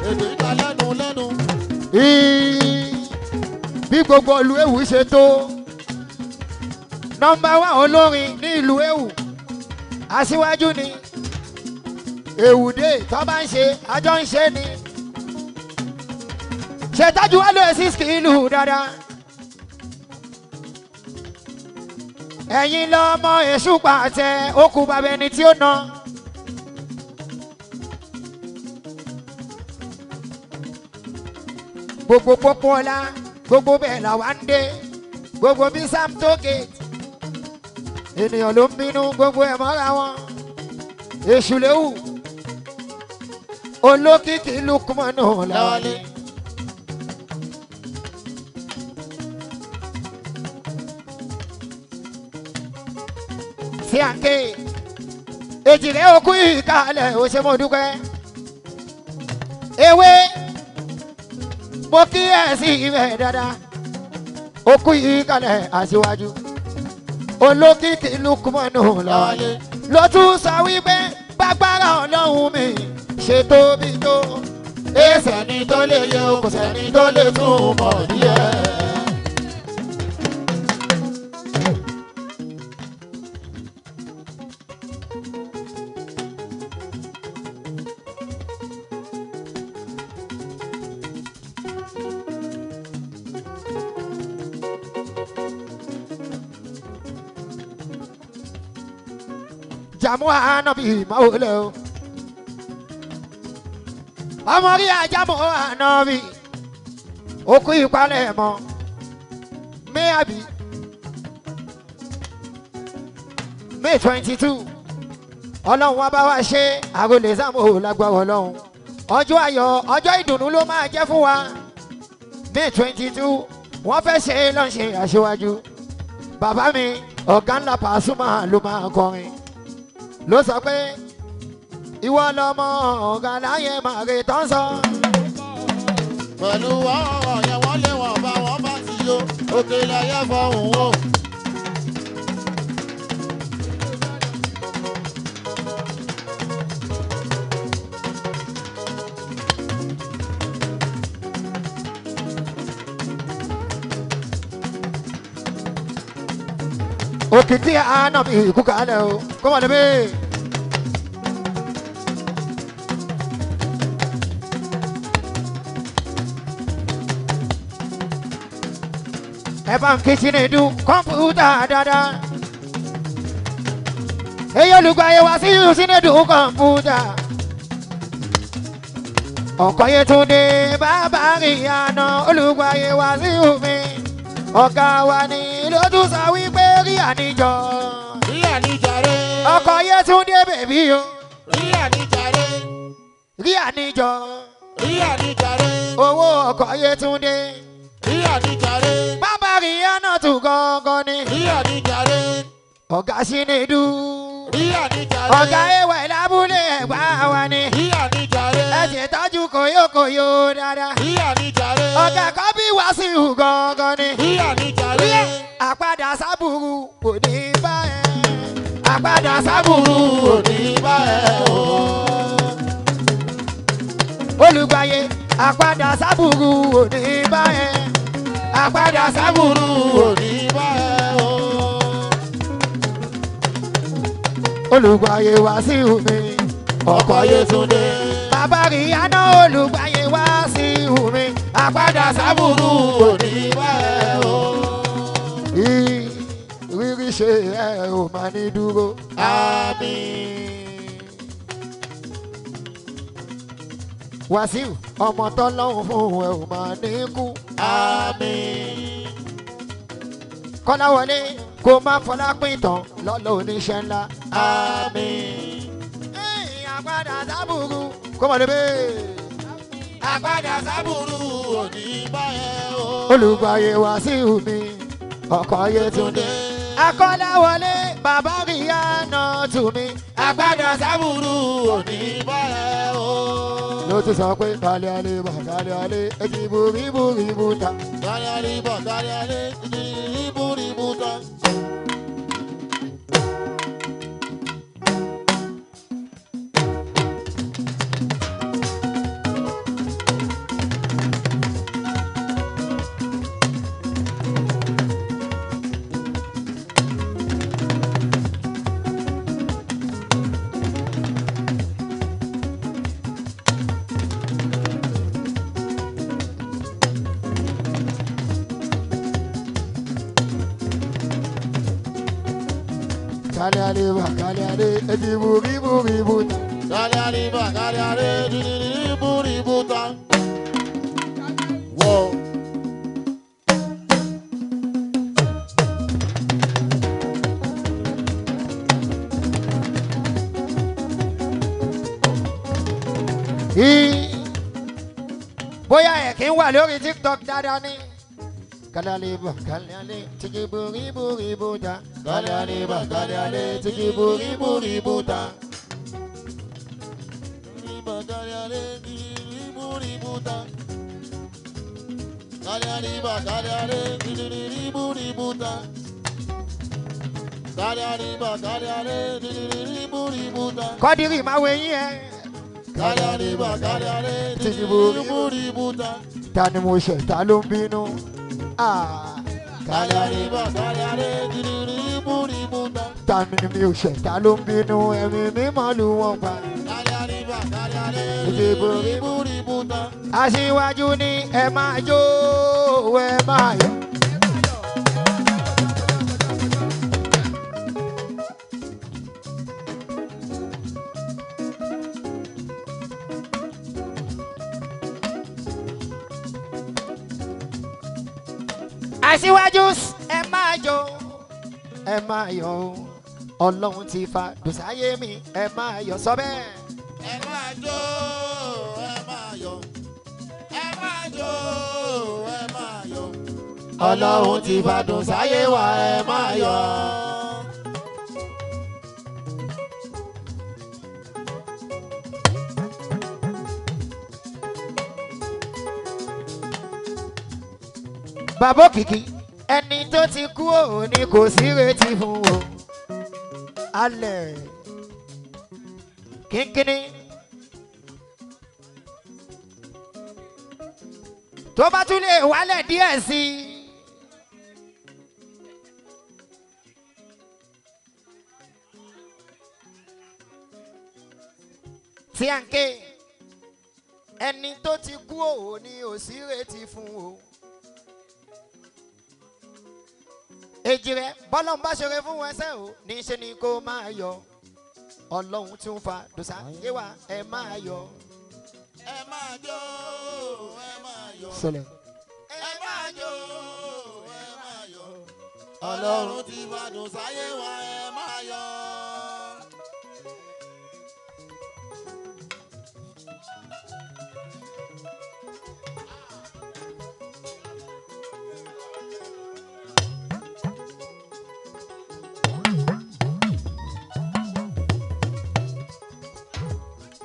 èdè yìí ta lẹ́nu lẹ́nu. bí gbogbo ìlú Ewu ṣe tó nọ́mbà 1 olórin ní ìlú Ewu Asiwaju ni Ewude tó bá ń ṣe àjọ ń ṣe ni ṣètọ́jú always skilu dáadáa. ẹ̀yin lọ́mọ èṣù pàṣẹ ó kú bàbá ẹni tí ó ná. gbogbo pópó ọlá gbogbo bẹ́ẹ̀ làwa ń dé gbogbo bí sam tóge ènìyàn ló ń bínú gbogbo ẹ̀ mọ́ra wọn èṣù léwu olókìkí lukumanu láwálé. sí àǹkè èjìrẹ́ òkú ìkàlẹ̀ ó ṣe mo dúpẹ́ ewé mo kí ẹ sí ibẹ̀ dáadáa òkú ìkàlẹ̀ Asiwaju olókìkí lukumanu láwálé ló tún sọ wípé bágbára Ọlọ́run mi ṣe tóbi tó èsẹ̀ni tó lè yẹ kò sẹ́ni tó lè tún mọ̀ díẹ̀. jamu anabi maole o ọmọ rí ajamu anabi okú ìpalẹ̀ mọ́ May 22 Ọlọ́run wa bá wa ṣe Arole Zambo lágbára Ọlọ́run ọjọ́ ayọ̀ ọjọ́ ìdùnnú ló máa jẹ́ fún wa May 22 wọ́n fẹ́ ṣe lọ́nṣẹ́ Asiwaju bàbá mi ọ̀gá ńlá Pasuma ló máa kọrin ló sọ pé ìwọ lọmọ ọ̀gá láyé màrè tán sọ. pẹ̀lú ọ̀rọ̀ yẹn wọ́n lé wọn bá wọn bá ti yó òkèlè ayé fọ̀hún wò. òkìkí ànábì kú kalẹ̀ o kó wà níbí. ẹ bá ń kí Chinedu kọ̀ǹpútà dáadáa. èyí olùgbàyè wá sí Chinedu kọ̀ǹpútà. ọkọ̀ yẹn tún dé bàbá rí àná olùgbàyè wá sí omi. ọ̀gá wa ni ló tún sọ wípé rí àníjọ. rí àníjàre. ọkọ̀ yẹn tún dé bèbí o. rí àníjàre. rí àníjọ. rí àníjàre. owó ọkọ̀ yẹn tún dé. rí àníjàre. bàbá rí àná tún gángan ni. rí àníjàre. ọ̀gá Chinedu. rí àníjàre. ọ̀gá ewé lábúlé Ẹ̀gbá wa ni. rí àníjàre. ẹ ṣètọ́jú kòyókòyó dáadáa. rí àníjàre. ọ̀gá kọ́bí Wàsíù gángan ni. rí àníjàre. àpadà sábùrù kò ní bá ẹ. àpadà sábùrù kò ní bá ẹ o. olùgbàyè àpadà sábùrù kò ní bá ẹ. àpadà sábùrù kò ní bá ẹ o. olùgbàyè Wàsíù mi ọkọ̀ Yétúndé. bàbá rí àná olùgbàyè Wàsíù mi àpadà sábùrù kò ní bá ẹ o. rírí ṣe ẹ ò máa ní dúró. àmín. Wàsíù ọmọ tọ́lọ́hún fún ẹ ò máa ní kú. àmín. Kọ́láwọlé kó má fọlá pín tán lọ́lọ́ oníṣẹ́ ńlá. àmín. Àgbàdà sábùrù kó mọ̀ lébè. àgbàdà sábùrù òní báyẹn o. Olùgbàyè Wàsíù mi ọkọ̀ Yétúndé. Akọ́láwọlé bàbá Ríyánà tù mí. àgbàdà sábùrù òní báyẹn o. Ló ti sọ pé kálí alẹ́ bà kálí alẹ́ èjì borí borí bùtà. kálí alẹ́ bọ̀ kálí alẹ́ ìbúrí bùtà. Kálí alẹ́ bà kálí alẹ́ èjì borí borí bùtà. kálí alẹ́ bọ̀ kálí alẹ́ ìbúrí bùtà. wọ́. Bóyá ẹ̀ kí ń wà lórí TikTok dáadáa ní. Kálí alẹ́ bà kálí alẹ́ èjì borí borí bùtà. kálí alẹ́ bọ̀ kálí alẹ́ títí borí borí bùtà. kálí alẹ́ ìbúrí bùtà. kálí alẹ́ bọ̀ kálí alẹ́ ìbúrí bùtà. kálí alẹ́ bọ̀ kálí alẹ́ ìbúrí bùtà. Kọ́dírì máa wo eyín ẹ. kálí alẹ́ bọ̀ kálí alẹ́ Títí borí ìbúrí bùtà. ta ni mo ṣẹ̀ ta ló ń bínú. kálí alẹ́ bọ̀ kálí alẹ́ ìbúrí bùtà. Ta ni mi ò ṣẹ̀ ta ló ń bínú ẹ̀mí mi máa lù wọ́n pa. kálí alẹ́ bọ̀ kálí alẹ́ Títí borí ìbúrí bùtà. Aṣíwájú ni ẹ máa jó ẹ máa yọ̀. Aṣíwájú ẹ máa jó ẹ máa yọ̀ o. Ọlọ́run ti fa dùsáyé mi ẹ máa yọ̀ sọ bẹ́ẹ̀. ẹ máa jó ẹ máa yọ̀. ẹ máa jó ẹ máa yọ̀. Ọlọ́run ti fa dùsáyé wa ẹ máa yọ̀. Bàbá Òkìkí ẹni tó ti kú òun ni kò sí retí fún o. Alẹ̀ kínkínní tó bá tún lè wálẹ̀ díẹ̀ sí i. Tí à ń ké ẹni tó ti kú òun ni ò sí retí fún o. Èjì rẹ̀ bọ́lọ̀ ń bá ṣeré fún ẹsẹ̀ o níṣẹ́ ni kó máa yọ̀. Ọlọ́run tún fa dùsà yé wa ẹ máa yọ̀. ẹ máa jó ẹ máa yọ̀. Sọlẹ̀. ẹ máa jó ẹ máa yọ̀. Ọlọ́run ti fàdùn sáyé wa ẹ máa yọ̀.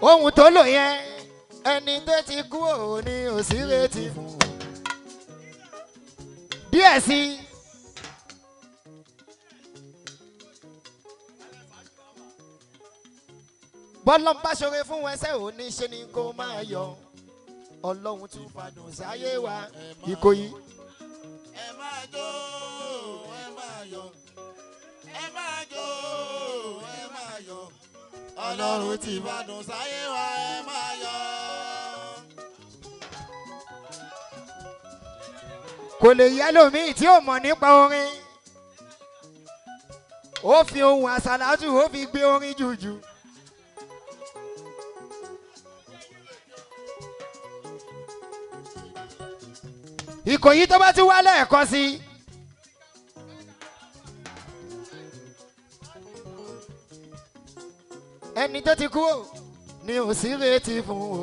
Ohun tó lò yẹn ẹni tó ti kú òun ni ò sí retí fún un. Díẹ̀ sí i. Bọ́lọ̀ ń bá ṣoore fún ẹsẹ̀ ò ní ṣe ni kó máa yọ̀. Ọlọ́run tún fàdùn sáyé wa Ìkòyí. ẹ máa jó ẹ máa yọ̀. ẹ máa jó ẹ máa yọ̀. Ọlọ́run ti fàdùn sáyé wa ẹ máa yọ̀. Kò lè yẹ lómii tí ò mọ̀ nípa orin. ó fi ohun àsálàtù ó fi gbé orin jùjù. Ìkòyí tó bá ti wá lẹ́ẹ̀kan sí i. Ẹni tó ti kú ò ní ò sí retí fún o.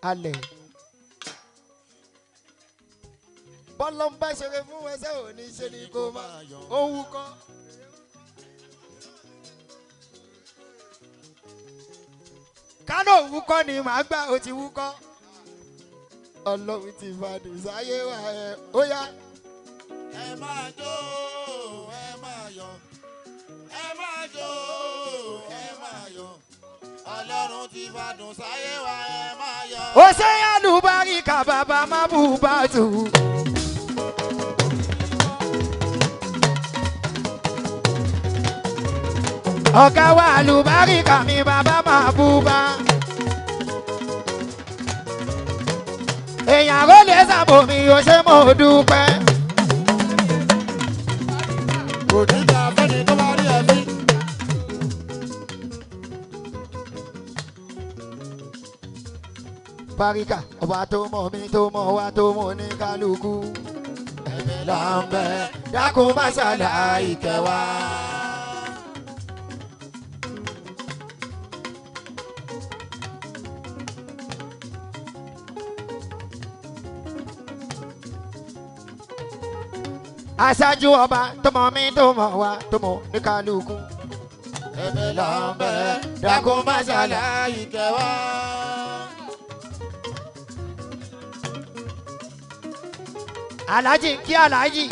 Alẹ̀. Bọ́lá ń bá ṣeré fún ẹsẹ̀ òní ṣe ni kò máa ó wúkọ́. Kánò wúkọ́ ni màá gbà ó ti wúkọ́. Ọlọ́run ti fàdùn sáyé wa ẹ̀ ó yá. Ẹ máa jó, ẹ máa yọ̀, ẹ máa jó, ẹ máa yọ̀. Ọlọ́run ti fàdùn sáyé wa ẹ máa yọ̀. Ó ṣe àlùbáríkà bàbá má bù bá tù. Ọ̀gá wa àlùbáríkà mi bàbá má bù bá. Èèyàn Arole Zambo mi ò ṣe mo dúpẹ́. Kò ní ta fẹ́ni tó bá rí ẹbí. Báríkà ọba tó mọ̀ mí tó mọ̀ wá tó mọ̀ ní kálukú. Ẹ̀bẹ̀ là ń bẹ̀ dákun má ṣàlàyé kẹwàá. Aṣáájú ọba tó mọ̀ mí tó mọ̀ wá tó mọ̀ ní kálukú. Ẹ̀bẹ̀ là ń bẹ̀ dákun má ṣàlàyé kẹwàá. Aláàjì kí aláàjì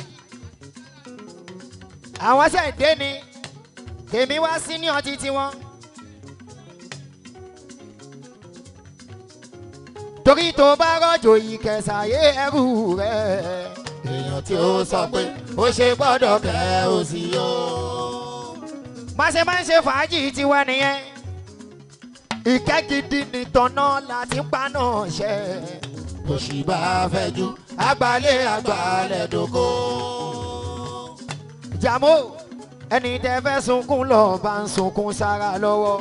àwọn ṣe dé ni tèmi wá sí ní ọtí tiwọn. Torí tó bá rọ̀jò ìkẹsàyé ẹrù rẹ̀. Èèyàn tí ó sọ pé ó ṣe gbọ́dọ̀ kẹ́ ó sì yó. Má ṣe máa ń ṣe fàájì tiwa nìyẹn. Ìkẹ́ gidi nìtọ̀nà láti paná ṣẹ́. Òṣì bá fẹ́jú àgbálẹ̀ dòkó. Jàmó ẹni tẹ́ fẹ́ sunkún lọ bá ń sunkún sára lọ́wọ́.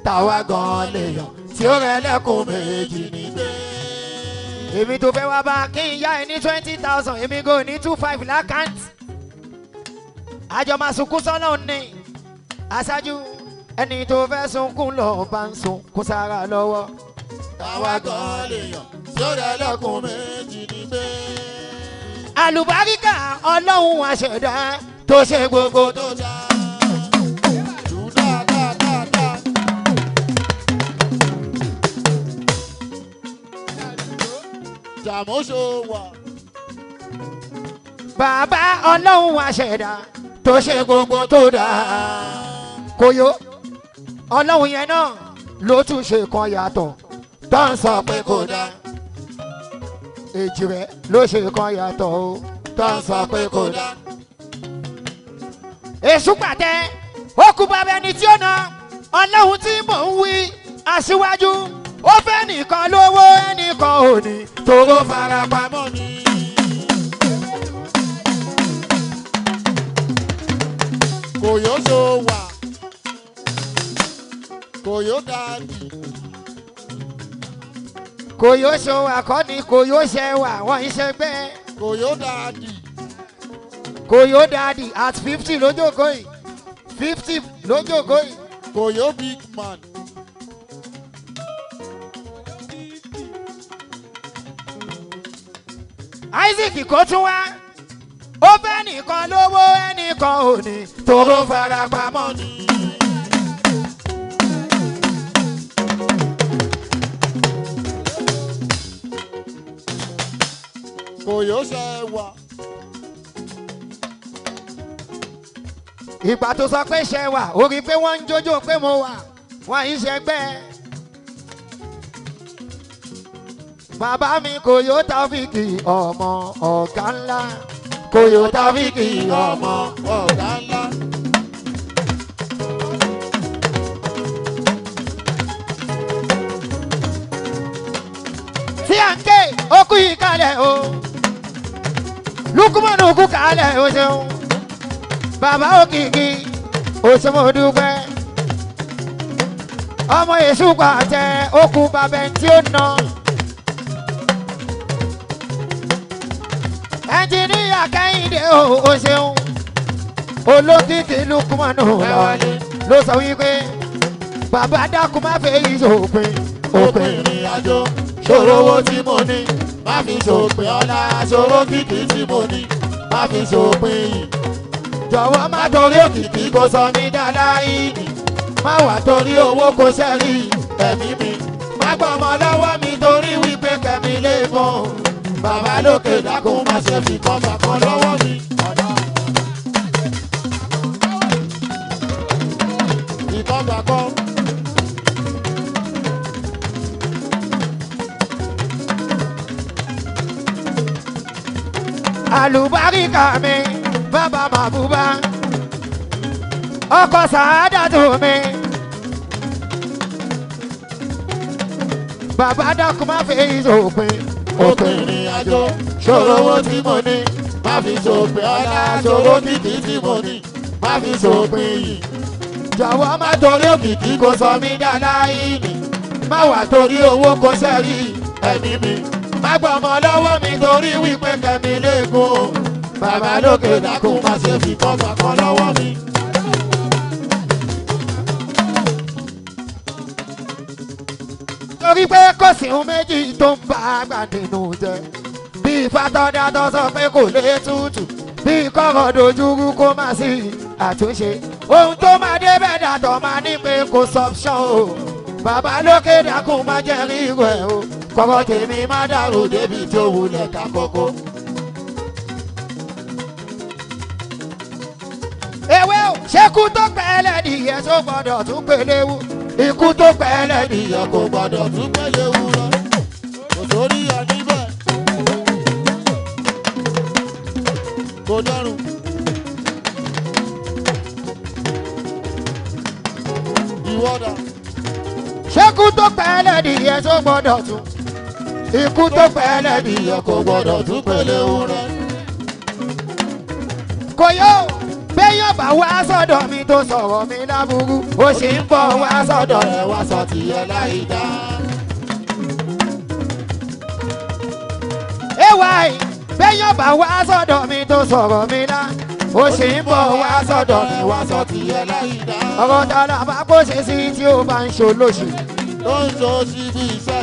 Táwa gan lèèyàn tí ó rẹ lẹ́kùn méjì nígbé. Èmi tó fẹ́ wá bá kí n yá ẹ ní 20,000 èmi kò ní 25 lákàntì. Àjọ máa sunkún sọ́nà ní. Aṣáájú ẹni tó fẹ́ sunkún lọ bá ń sunkún sára lọ́wọ́. Táwa gan lèèyàn tí ó rẹ lẹ́kùn méjì nígbé. Àlùbáríkà Ọlọ́run àṣẹ̀dá tó ṣe gbogbo tó dá. Jàmóṣó wà. Bàbá Ọlọ́run àṣẹ̀dá tó ṣe gbogbo tó dá. Kòyó Ọlọ́run yẹn náà ló tún ṣe kan yàtọ̀ tó ń sọ pé kò dá. Èjì rẹ̀ ló ṣe kan yàtọ̀ o tó ń sọ pé kò dá. Èṣù pàtẹ ó kú bàbá ẹni tí ó na Ọlọ́run tí mò ń wí Asiwaju ó fẹ́ nìkan lówó ẹnìkan ò ní tóró farapamọ́ ni. Kòyó ṣó wà. Kòyó dàdí. Kòyó ṣó àkọ́ni kòyó ṣẹwà wọ́n ń ṣẹgbẹ́. Kòyó dàdí. Kòyó dàdí at 50 lójókòó yìí 50 lójókòó yìí. Kòyó big man. Isaac kò tún wá ó fẹ́ nìkan lówó ẹnìkan ò ní tóró farapamọ́ ni. Kòyó ṣe wà. Ìgbà tó sọ pé ṣe wà ó rí pé wọ́n ń jójó pé mo wà wọ́n ń ṣẹgbẹ́. Bàbá mi Kòyó Táfíìkì ọmọ ọ̀gá ńlá. Kòyó Táfíìkì ọmọ ọ̀gá ńlá. Tí à ń ké okú yìí kalẹ̀ o. Lukumanu kú kalẹ̀ o ṣeun. bàbá òkìkí òṣèmọdúpẹ́ ọmọ èṣù pàtẹ okùn bàbá tí ó ná. ẹnjìníà kẹ́hìndé o ṣeun olókìkí lukumanu ló sọ wípé bàbá dákun má fẹ́ yí sópin òpin ìrìn àjò ṣòro owó tí mo ní má fi ṣòpin ọlá ṣòro kìkì tí mo ní má fi ṣòpin yìí. jọ̀wọ́ má torí òkìkí kó sọ mí dáadáa ìdí má wà torí owó kó sẹ́rí ẹ̀mí mi má gbọ́mọ lọ́wọ́ mi torí wípé kẹ́mi lè mọ́ bàbá lókè dákun má ṣe fi kọ́ bàkan lọ́wọ́ mi. ìkọ́gbà kan. àlùbáríkà mi bàbá màbúbá ọkọ sàádàtò mi bàbá dákun má fi ìṣòpin òpin ìrìn àjò ṣòro owó tí mo ní má fi ṣòpin ọlá ṣòro kìkì tí mo ní má fi ṣòpin yìí. jọ̀wọ́ má torí òkìkí kó sọ mí dáadáa ìní má wà torí owó kó sẹ́rí ẹ̀mí mi má gbọ́mọ lọ́wọ́ mi torí wípé kẹ́mi léegun bàbá lókè dákun má ṣe fi kọ́ bàkan lọ́wọ́ mi. torí pé kò sí ohun méjì tó ń bá àgbà nínú jẹ bí fatọ́dá tó sọ pé kò lè tútù bí kọ́rọ̀ dojúrú kó má sí àtúnṣe ohun tó máa dé bẹ́ẹ̀ dàtọ̀ máa ní pé kò sọ́pṣọ́n o bàbá lókè dákun má jẹ́ ríro ẹ̀ o kọ́rọ̀ tèmi má dàrú débi tó wulẹ̀ ká kókó. ewé o ṣekú tó pẹ́ lẹ́dìyẹ tó gbọ́dọ̀ tún péléwu ikú tó pẹ́ lẹ́dìyẹ kò gbọ́dọ̀ tún péléwu lọ kò sórí ẹ níbẹ̀ kò dọ̀rùn. ìwọ́dà. ṣekú tó pẹ́ lẹ́dìyẹ tó gbọ́dọ̀ tún ikú tó pẹ́ lẹ́dìyẹ kò gbọ́dọ̀ tún péléwu lọ. kò yóò béèyàn bá wá sọ́dọ̀ mi tó sọ̀rọ̀ mi láburú ó sì ń bọ̀ wá sọ́dọ̀ rẹ̀ wá sọ tìyẹ láì dá. ay béèyàn bá wá sọ́dọ̀ mi tó sọ̀rọ̀ mi lá ó sì ń bọ̀ wá sọ́dọ̀ mi wá sọ tìyẹ láì dá. ọ̀rọ̀ dára bá kó ṣe sí tí ó bá ń ṣolóṣì. tó ń ṣo sí bí iṣẹ́.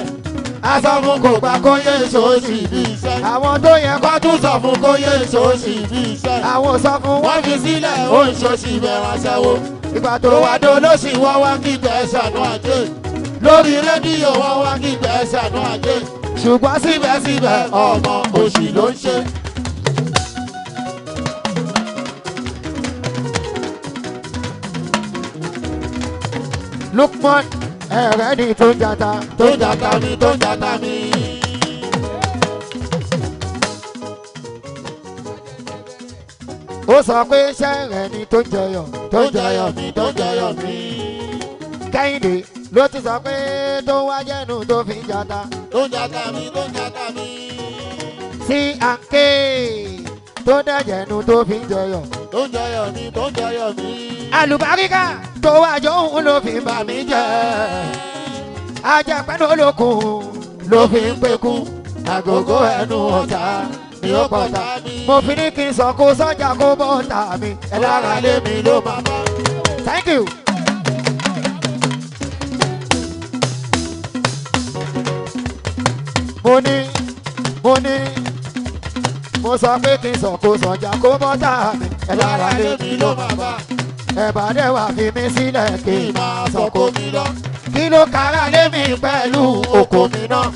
aṣọ fún kò gbà kó yé ṣòṣì bí iṣẹ́. àwọn tó yẹ kó tún sọ fún kó yé ṣòṣì bí iṣẹ́. àwọn sọ fún wọ́n fi sílẹ̀ ó ń ṣòṣì bẹ̀rẹ̀ aṣẹ́wó. ìgbà tó wá dó lóṣì wọ́n wá kígbe ṣàánú ajé. lórí rédíò wọ́n wá kígbe ṣàánú ajé. ṣùgbọ́n síbẹ̀síbẹ̀ ọmọ òṣì ló ń ṣe. Lukman ẹ̀rẹ́ ni tó ń jata tó ń jata mi tó ń jata mi. ó sọ pé ṣẹ́rẹ̀ ni tó ń jẹyọ̀ tó ń jẹyọ̀ mi tó ń jẹyọ̀ mi. Kẹ́hìndé ló ti sọ pé tó wá jẹ́nu tó fi ń jata tó ń jata mi tó ń jata mi. sí àǹkè tó dẹ̀jẹ̀nu tó fi ń jẹyọ̀ tó ń jẹyọ̀ mi tó ń jẹyọ̀ mi. àlùbáríkà tó wá jọ òun ló fi bà mí jẹ́ ajẹ́pẹ́ lólókun ló fi ń pekú àgógó ẹnu ọ̀tá ni ó pọ̀ta mo fi ní kí n sọ kó sọ́jà kó bọ́ta mi ẹ lára lé mi ló máa bá. Thank you. mo sọ pé kí n sọ kó sọ́jà kó bọ́ta mi ẹ lára lé mi ló máa bá. ẹ̀bà dẹ̀ wà fi mí sílẹ̀ kí n máa sọ̀kò mi lọ. kí ló kára lé mi pẹ̀lú oko mi náà.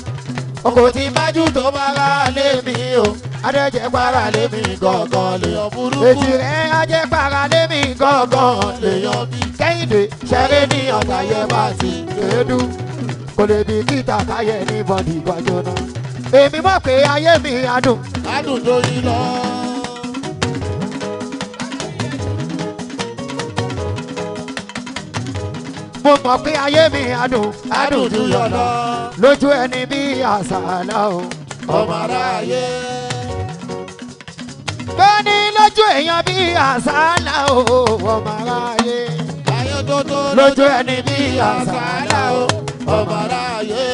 oko tí májú tó bára lé mi o. adẹ́jẹ́ para lé mi gángan lèèyàn burúkú. ètì rẹ̀ ajẹ́ para lé mi gángan lèèyàn bí. Kẹ́hìndé ṣeré ní ọ̀gá yẹn bá ti kéédú. kò lè di kíta káyẹ̀ ní bọ́dì gbọ́jọ́ náà. èmi mọ̀ pé ayé mi adùn. adùn tó yí lọ. mo mọ̀ pé ayé mi adùn tó yọ lọ. lójú ẹni bí àṣàlá o. ọmọ aráyé. bẹ́ẹ̀ ni lójú èèyàn bí bí àsálà o ọmọ aráyé. ayé tó tó lójú ẹni bí àsálà o ọmọ aráyé.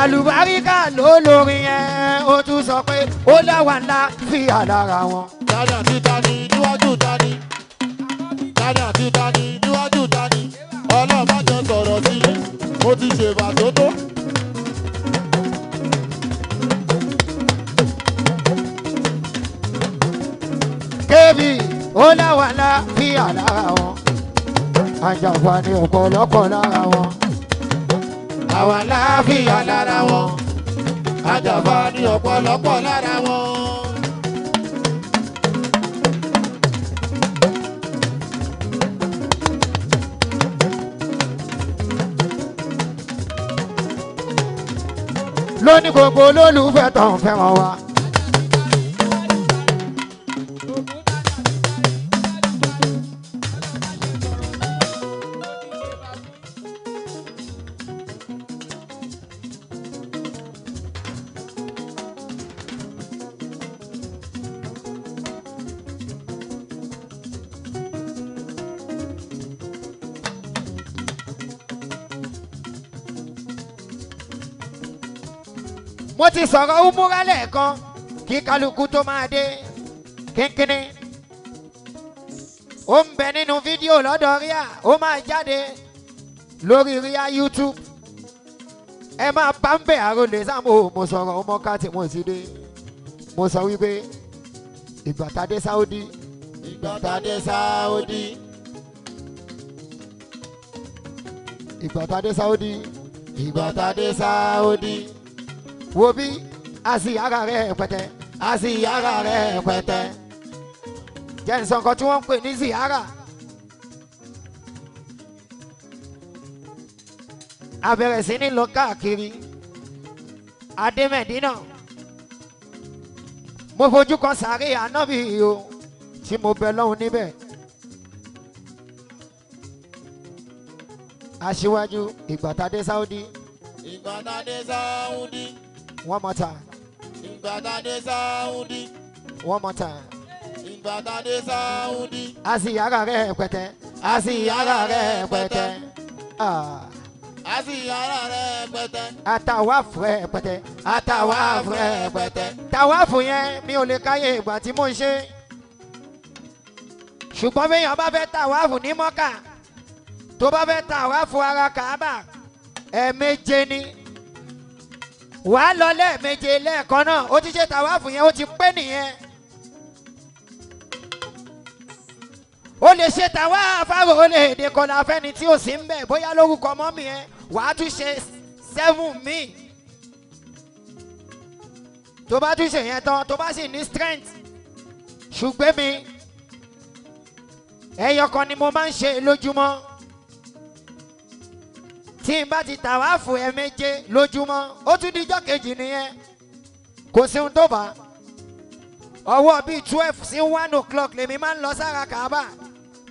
àlùbáríkà ló lórin yẹn ó tún sọ pé ó láwa ńlá fi àlára wọn. Tani àti tani níwájú tani. Tani àti tani níwájú tani. Ọlọ́mọdé sọ̀rọ̀ sí i. Mo ti ṣèbà tó tó. kébì ó láwa ńlá fi àlára wọn. àjàǹfààní ọ̀pọ̀lọpọ̀ lára wọn. Àwọn aláàfíà lára wọn. Àjàǹfààní ọ̀pọ̀lọpọ̀ lára wọn. lóní gbogbo olólùfẹ́ tó ń fẹ́ràn wa. mo ti sọ̀rọ̀ umura lẹ́ẹ̀kan kí kálukú tó máa dé kínkínní. ó ń bẹ nínú fídíò lọ́dọ̀ ríà ó máa jáde lórí ríà YouTube. ẹ máa bá ń bẹ̀ Arole Zambo mo sọ̀rọ̀ ọmọ ká tí mo ti dé. mo sọ wípé ìgbà tá dé Saudi. Ìgbà tá dé Saudi. ìgbà tá dé Saudi. Ìgbà tá dé Saudi. wo bí àsìyára rẹ̀ pẹ̀tẹ́ àsìyára rẹ̀ pẹ̀tẹ́ jẹ́ nsọ nǹkan tí wọ́n ń pè ní ziyara. a bẹ̀rẹ̀ sí ní lọ káàkiri adé Mẹ̀dínà mo fojú kan sàárè ànábì o tí mo bẹ lọ́hùn níbẹ̀. Aṣíwájú ìgbà tá dé Saudi. Ìgbà tá dé Saudi. One more time. Ìgbà tá dé Saudi. One more time. Ìgbà tá dé Saudi. Àsìyára rẹ̀ pẹ̀tẹ́. Àsìyára rẹ̀ pẹ̀tẹ́. Àsìyára rẹ̀ pẹ̀tẹ́. Àtàwáfù rẹ̀ pẹ̀tẹ́. Àtàwáfù rẹ̀ pẹ̀tẹ́. Tàwáfù yẹn mi ò lè káyé ìgbà tí mo ń ṣe. Ṣùgbọ́n béèyàn bá fẹ́ tàwáfù ní Mọ́kà tó bá fẹ́ tàwáfù ara Kàábà ẹ̀ẹ̀méje ni. Wàá lọ lẹ́ẹ̀méje lẹ́ẹ̀kan náà ó ti ṣe tàwáfù yẹn ó ti pé nìyẹn. o lè ṣe tàwáfù Arole èdè kọlà fẹ́ni tí ò sí ń bẹ̀ bóyá lórúkọ mọ́mì ẹ wàá tún ṣe 7 míì. tó bá tún ṣe yẹn tán tó bá sì ní strength ṣùgbọ́n mi ẹyọ kan ni mo máa ń ṣe lójúmọ́. tí n bá ti tàwáfù ẹ̀ẹ̀méje lójúmọ́ ó tún díjọ́ kejì nìyẹn kò sí ohun tó bá. ọwọ́ bíi 12 sí 1 o'clock lèmi máa ń lọ sára Kàábà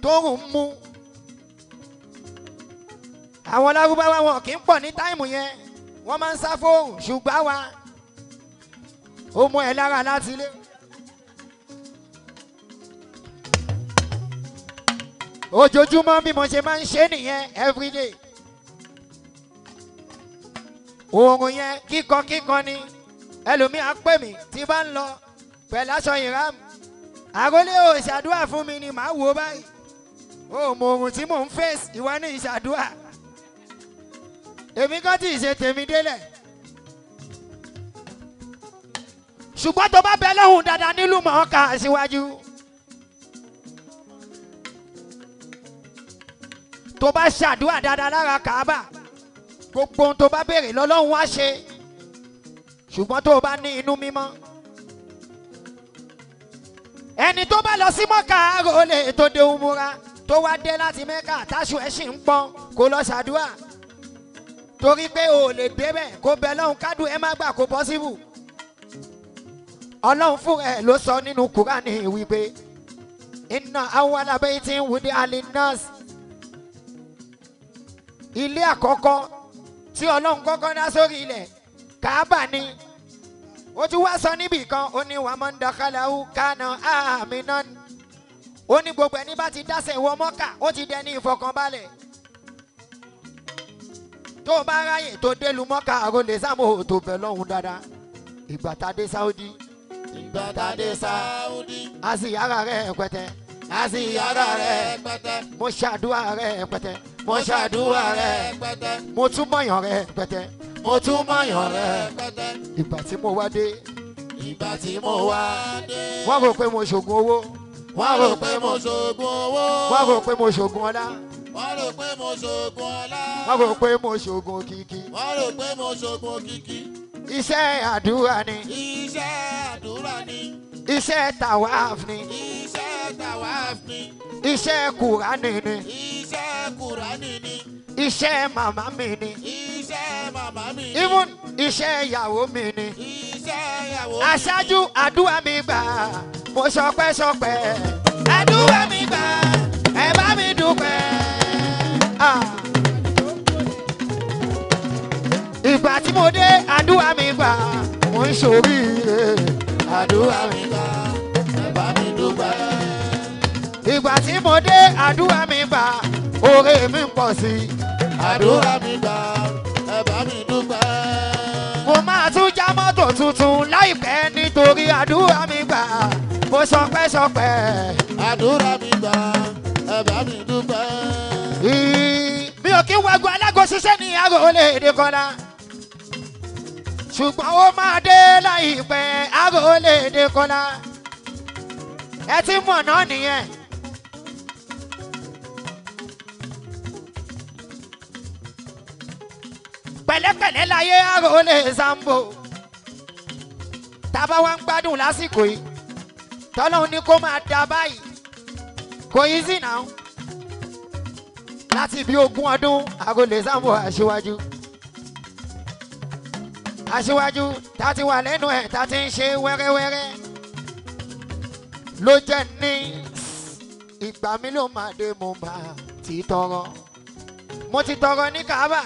tó rùn mú. àwọn Lárúbáwá wọn kì í pọ̀ ní táìmù yẹn wọ́n máa ń sá fóòrùn ṣùgbọ́n wa ó mú ẹ lára láti ilé. ojoojúmọ́ bí mo ṣe máa ń ṣe nìyẹn everyday. oòrùn yẹn kíkan ni ẹlòmíì á pè mí tí bá ń lọ pẹ̀lú aṣọ ìram Arole ò ṣàdúrà fún mi ni màá wò báyìí ó mọ oòrùn tí mò ń fèsì ìwọ ní ìṣàdúrà èmi kan tí ì ṣe tèmi délẹ̀. ṣùgbọ́n tó bá bẹ lọ́hùn dáadáa nílùú mọ̀ọ́ká Aṣíwájú tó bá ṣàdúrà dáadáa lára Kàábà gbogbo ohun tó bá béèrè lọ́lọ́run wá ṣe ṣùgbọ́n tó bá ní inú mímọ́. ẹni tó bá lọ sí Mọ́kà Arole tó dé umura tó wá dé láti Mẹ́kà táṣù ẹ̀ sì ń pọ́n kó lọ ṣàdúrà torí pé o lè débẹ̀ kó bẹ lọ́hùn kádùn ẹ má gbà kó pọ́síbù. Ọlọ́run fún ẹ ló sọ nínú Kùránì wípé inna awwala baytin wudi'a linnas. ilé àkọ́kọ́ tí Ọlọ́run kọ́kọ́ dá sórí ilẹ̀ Kàábà ni. ó tún wá sọ níbì kan ó ní wa man dakhalahu kana aminan ó ní gbogbo ẹni bá ti dásẹ̀ wọ mọ́kà ó ti dẹni ìfọkànbalẹ̀ tó bá ráyè tó délu mọ́kà Arole Zambo tó bẹ̀ lọ́hùn dáadáa ìgbà tá a dé Saudi ìgbà tá a dé Saudi a sì yára rẹ̀ pẹ́tẹ́ a sì yára rẹ̀ pẹ́tẹ́ mo ṣàdúrà rẹ̀ pẹ́tẹ́ mo ṣàdúrà rẹ̀ pẹ́tẹ́ mo tún mọ̀yàn rẹ̀ pẹ́tẹ́ mo tún mọ̀yàn rẹ̀ pẹ́tẹ́ ìgbà tí mo wá dé ìgbà tí mo wá dé wọ́n rò pé mo ṣògùn owó wọ́n rò pé mo ṣògùn owó wọ́n rò pé mo ṣògùn ọlá wọ́n rò pé mo ṣògùn ọlá wọ́n rò pé mo ṣògùn òkìkí wọ́n rò pé mo ṣògùn òkìkí iṣẹ́ àdúrà ni iṣẹ́ àdúrà ni iṣẹ́ tàwáàf ni iṣẹ́ tàwáàf ni iṣẹ́ kùránì ni iṣẹ́ kùránì ni iṣẹ́ màmá mi ni iṣẹ́ màmá mi ni even iṣẹ́ ìyàwó mi ni iṣẹ́ ìyàwó mi ni. aṣáájú àdúrà mi gbà mo ṣọpẹ́ àdúrà mi gbà ẹ bá mi dúpẹ́. Ìgbà tí mo dé àdúrà mi gbà mo ń ṣoríire àdúrà mi gbà ẹ bá mi dúpẹ́. ìgbà tí mo dé àdúrà mi gbà oore mi ń pọ̀ sí àdúrà mi gbà ẹ bá mi dúpẹ́. mo máa tún já mọ́tò tuntun láìpẹ́ nítorí àdúrà mi gbà mo ṣọpẹ́. àdúrà mi gbà ẹ bá mi dúpẹ́. Mi ò kí ń wago alágo ṣiṣẹ́ ní Arole èdè kọ́lá ṣùgbọ́n ó máa dé láìpẹ́ Arole èdè kọ́lá ẹ ti mọ̀ náà nìyẹn. pẹ̀lẹ́pẹ̀lẹ́ láyé Arole Zambo tábà wá ń gbádùn lásìkò yìí tọ́lọ́hún ní kó máa dá báyìí kò yí sí náà láti bí 20 ọdún Arole Zambo aṣíwájú tá ti wà lẹ́nu ẹ̀ tá ti ń ṣe wẹ́rẹ́wẹ́rẹ́ ló jẹ́ ní ìgbà mi ló máa dé mo máa ti tọrọ mo ti tọrọ ní Kaaba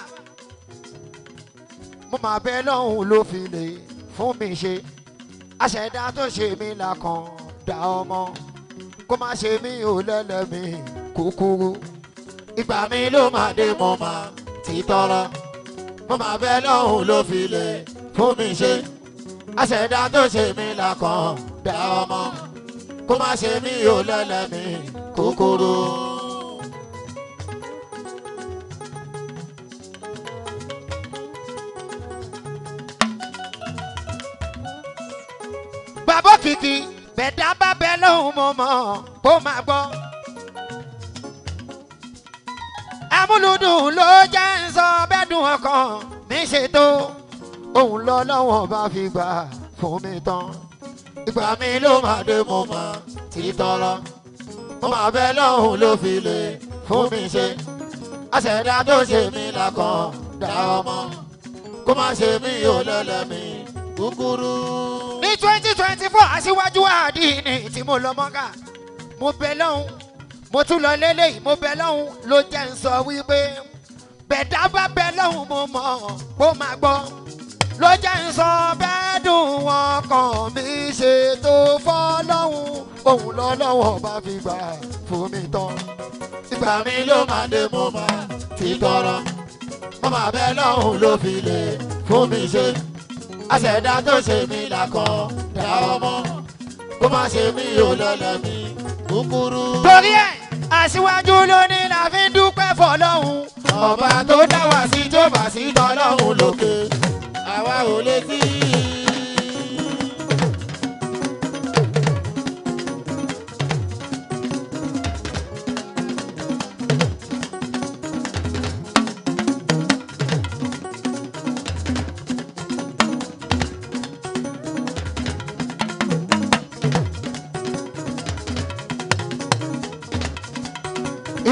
mo máa bẹ lọ́hùn ló fi lè fún mi ṣe àṣẹ̀dá tó ṣe mí lákan dá ọmọ kó má ṣe mí ò lẹ́lẹ́mí kúkúrú ìgbà mi ló máa dé mo máa ti tọrọ mo máa bẹ lọ́hùn ló fi lè fún mi ṣe àṣẹ̀dá tó ṣe mí lákan dá ọmọ kó má ṣe mí ò lẹ́lẹ́mí kúkúrú. bàbá kìkì bẹ̀dá bá bẹ lọ́hùn mo mọ̀ kó máa gbọ́. amúlùdùn ló jẹ́ ń sọ bẹ́dùn ọkàn mi ṣètò òun lọ lọ́wọ́ bá fi gbà fún mi tán ìgbà mi ló máa dé mo máa ti tọrọ mo máa bẹ lọ́hùn ló fi lè fún mi ṣe àṣẹ̀dá tó ṣe mí lákan dá ọmọ kó má ṣe mí ò lẹ́lẹ́mí kúkúrú. ní 2024 Asiwaju àdínì tí mo lọ mọ́gà mo bẹ lọ́hùn mo tún lọ lélẹ́yìí mo bẹ lọ́hùn ló jẹ́ ń sọ wípé bẹ̀dá bá bẹ lọ́hùn mo mọ̀ kó máa gbọ́ ló jẹ́ ń sọ bẹ́ẹ̀ dùn wọn kàn mí ṣe tó fọ́ lọ́hùn òun lọ lọ́wọ́ bá fi gbà fún mi tán ìgbà mi ló máa dé mo máa ti tọrọ mo máa bẹ lọ́hùn ló fi lè fún mi ṣe àṣẹ̀dá tó ṣe mí lákan dá ọmọ kó má ṣe mí ò lẹ́lẹ́mí kúkúrú. torí ẹ̀ Asiwaju ló ní la fi ń dúpẹ́ fọlọ́hún ọba tó dá wa sí tó bá sí tọ́lọ́hún lókè àwa ò lè sí.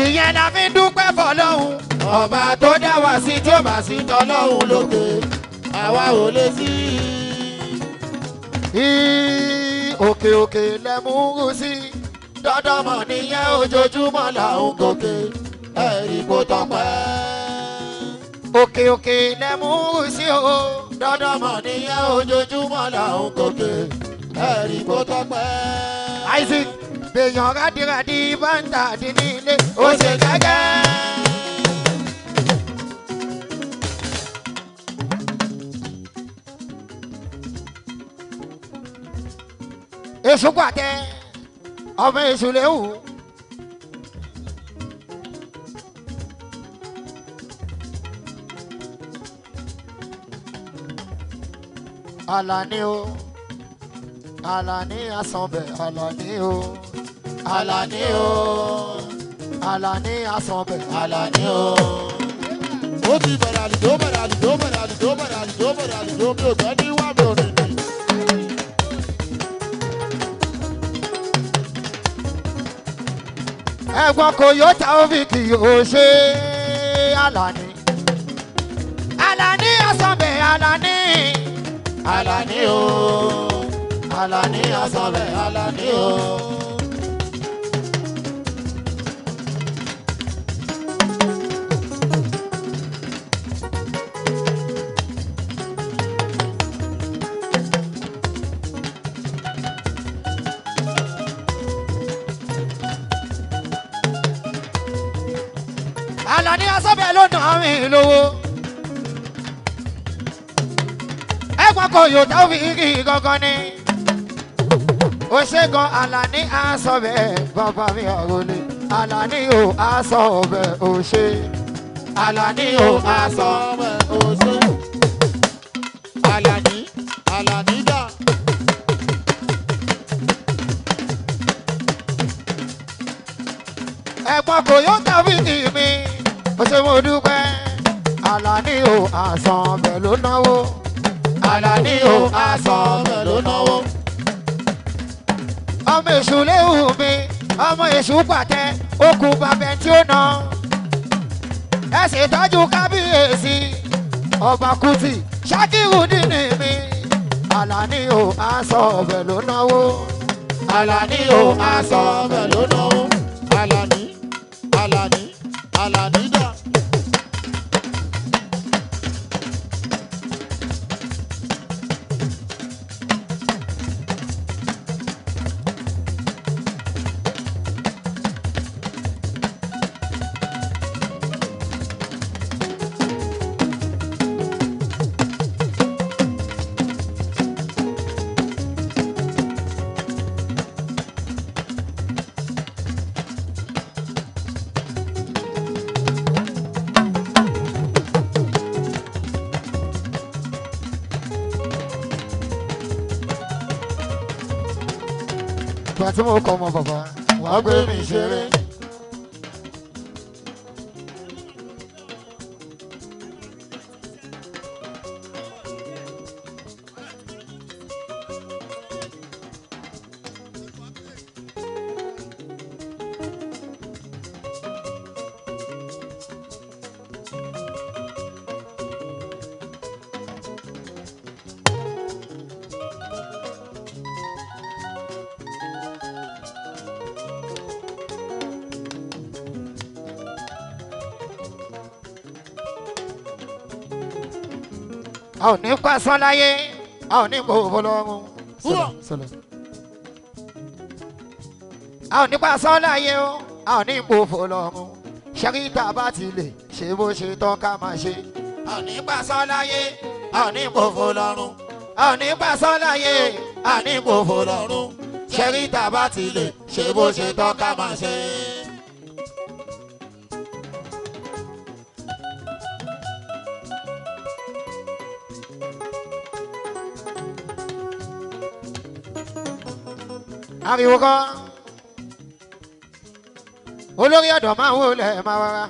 ìyẹn la fi ń dúpẹ́ fọlọ́hún ọba tó dá wa sí tí ó bá sí tọ́lọ́hún lókè àwa ò lè sí. òkè òkè lẹ́múrú sí dandan mọ̀ nìyẹn ojoojúmọ́ là ń gòkè ẹ̀rí kò tọ́pẹ́. òkè òkè lẹ́múrú sí o dandan mọ̀ nìyẹn ojoojúmọ́ là ń gòkè ẹ̀rí kò tọ́pẹ́. Isaac Bèèyàn rádìrádì bá ń tàdí nílé ó ṣe gẹ́gẹ́. Èṣù pàtẹ ọmọ èṣù léwu. Àlàní o, Àlàní Àsànbẹ̀, Àlàní o, Àlàní o, Àlàní Àsànbẹ̀, Àlàní o. Ó ti bẹ̀rẹ̀ àlùjó bẹ̀rẹ̀ àlùjó bẹ̀rẹ̀ àlùjó bẹ̀rẹ̀ àlùjó bẹ̀rẹ̀ àlùjó mi ò tẹ́ ní wá mi ò rìn ní. Ẹ̀gbọ́n kò yóò ta òfìkì yóò ṣe Àlàní. Àlàní Àsànbẹ̀, Àlàní. Àlàní o, Àlàní Àsànbẹ̀, Àlàní o. Àlàní Àsànbẹ̀ ló dàn mí lówó. Ẹ̀gbọ́n kò yóò tá òfìkì gangan ni. Ó ṣe gan Àlàní Àsànbẹ̀ bàbá mi Arole. Àlàní o Àsànbẹ̀ ó ṣe. Àlàní o Àsànbẹ̀ ó ṣe. Àlàní Àlàní dà. Ẹ̀gbọ́n kò yóò tá òfìkì mi. Ó ṣe mo dúpẹ́. Àlàní o Àsànbẹ̀ ló náwó. Àlàní o Àsànbẹ̀ ló náwó. Ọmọ èṣù léwu mi, ọmọ èṣù pàtẹ, okùn bàbẹ̀ tí ó nà. Ẹ ṣètọ́jú kábíyèsí, ọba Kútì, Ṣákírù dínì mi. Àlàní o Àsànbẹ̀ ló náwó. Àlàní o Àsànbẹ̀ ló náwó. Àlàní Àlàní Àlàní dà. Ìgbà tí mo kọ́ ọmọ bàbá, wàá gbé mi ṣeré. A ò ní pàṣán láyé, a ò ní gbòòbò lọ́rùn. A ò ní pàṣán láyé o, a ò ní gbòòbò lọ́rùn. Ṣẹ́rí tá a bá ti lè ṣe bó ṣe tán ká máa ṣe. A ò ní pàṣán láyé, a ò ní gbòòbò lọ́rùn. A ò ní pàṣán láyé, a ò ní gbòòbò lọ́rùn. Ṣẹ́rí tá a bá ti lè ṣe bó ṣe tán ká máa ṣe. Ariwo kan olórí ọ̀dọ́ máa ń wọlé máa wára.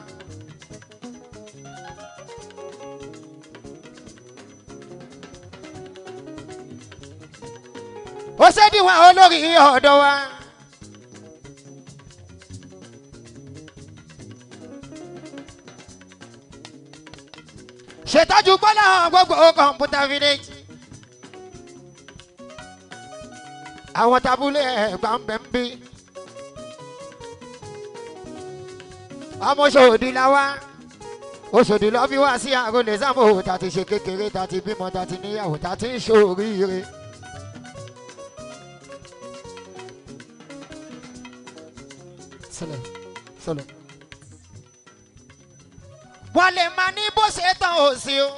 Ó ṣèdíwọ̀n olórí ọ̀dọ́ wa. Ṣètọ́jú gbọ́dọ̀ gbogbo kọ̀ǹpútà village. Àwọn tabulé ẹ̀gbá ń bẹ̀ ń bí. Ọmọ Ṣòdì la wá. Òṣòdì lọ fi wá sí Arole Zambo tàti ṣe kékeré tàti bímọ tàti níyàwó tàti ń ṣoríire. sọlọ. wọ́n lè máa ní bó ṣe tán ò sí o.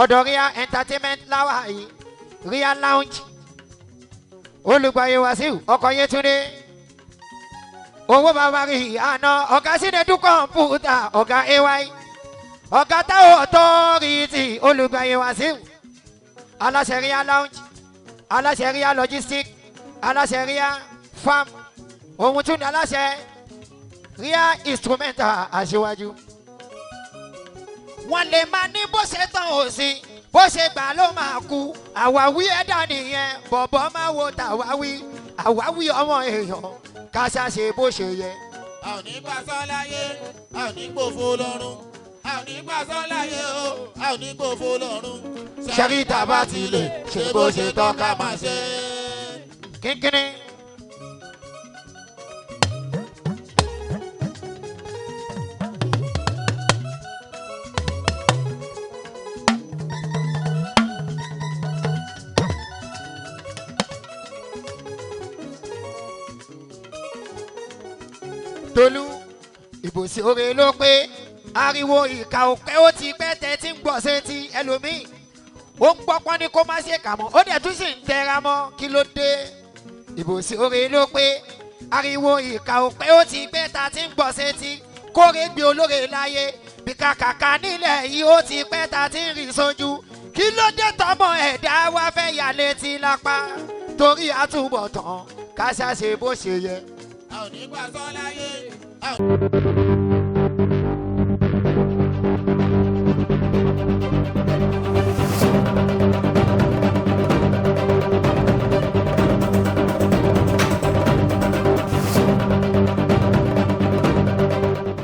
ọ̀dọ̀ ria entertainment láwà yìí ria lounge olùgbàyè wàsíù ọkọ̀ Yétúndé owó bàbá rí àná ọ̀gá Sínédù kọ̀ǹpútà ọ̀gá ay ọ̀gá táwọn ọ̀tọ́rìtì olùgbàyè wàsíù aláṣẹ ria lounge aláṣẹ ria logistic aláṣẹ ria farm ohun tún ní aláṣẹ ria instrumental Asiwaju. wọ́n lè máa ní bó ṣe tán ò sí bó ṣe gbà ló máa kú àwáwí ẹ̀dá nìyẹn bọ̀bọ̀ máa wo tàwáwí àwáwí ọmọ èèyàn ká ṣàṣe bó ṣe yẹ. a ò ní gbà sọ́láyé a ò ní gbòfo lọ́rùn a ò ní gbà sọ́láyé o a ò ní gbòfo lọ́rùn. ṣẹ́rí tàbá ti lè ṣe bó ṣe tán ká máa ṣe. kínkínní. Tolú ìbòsí oore ló pé ariwo ìka òpé ó ti pẹ́ tẹ́ tí ń gbọ́ sétí ẹlòmíì ó ń gbọ́ pọ́n ní kó má ṣe kà mọ́ ó dẹ̀ tún sì ń tẹra mọ́ kí ló dé ìbòsí oore ló pé ariwo ìka òpé ó ti pẹ́ ta tí ń gbọ́ sétí kóre gbé olóore láyé bí kàkàkà nílẹ̀ yìí ó ti pẹ́ ta tí ń rìn sójú kí ló dé tọmọ ẹ̀dá wá fẹ́ yà létí lápá torí àtúbọ̀tán ká ṣàṣe bó ṣe yẹ. a ò ní gbà sọ́láyé.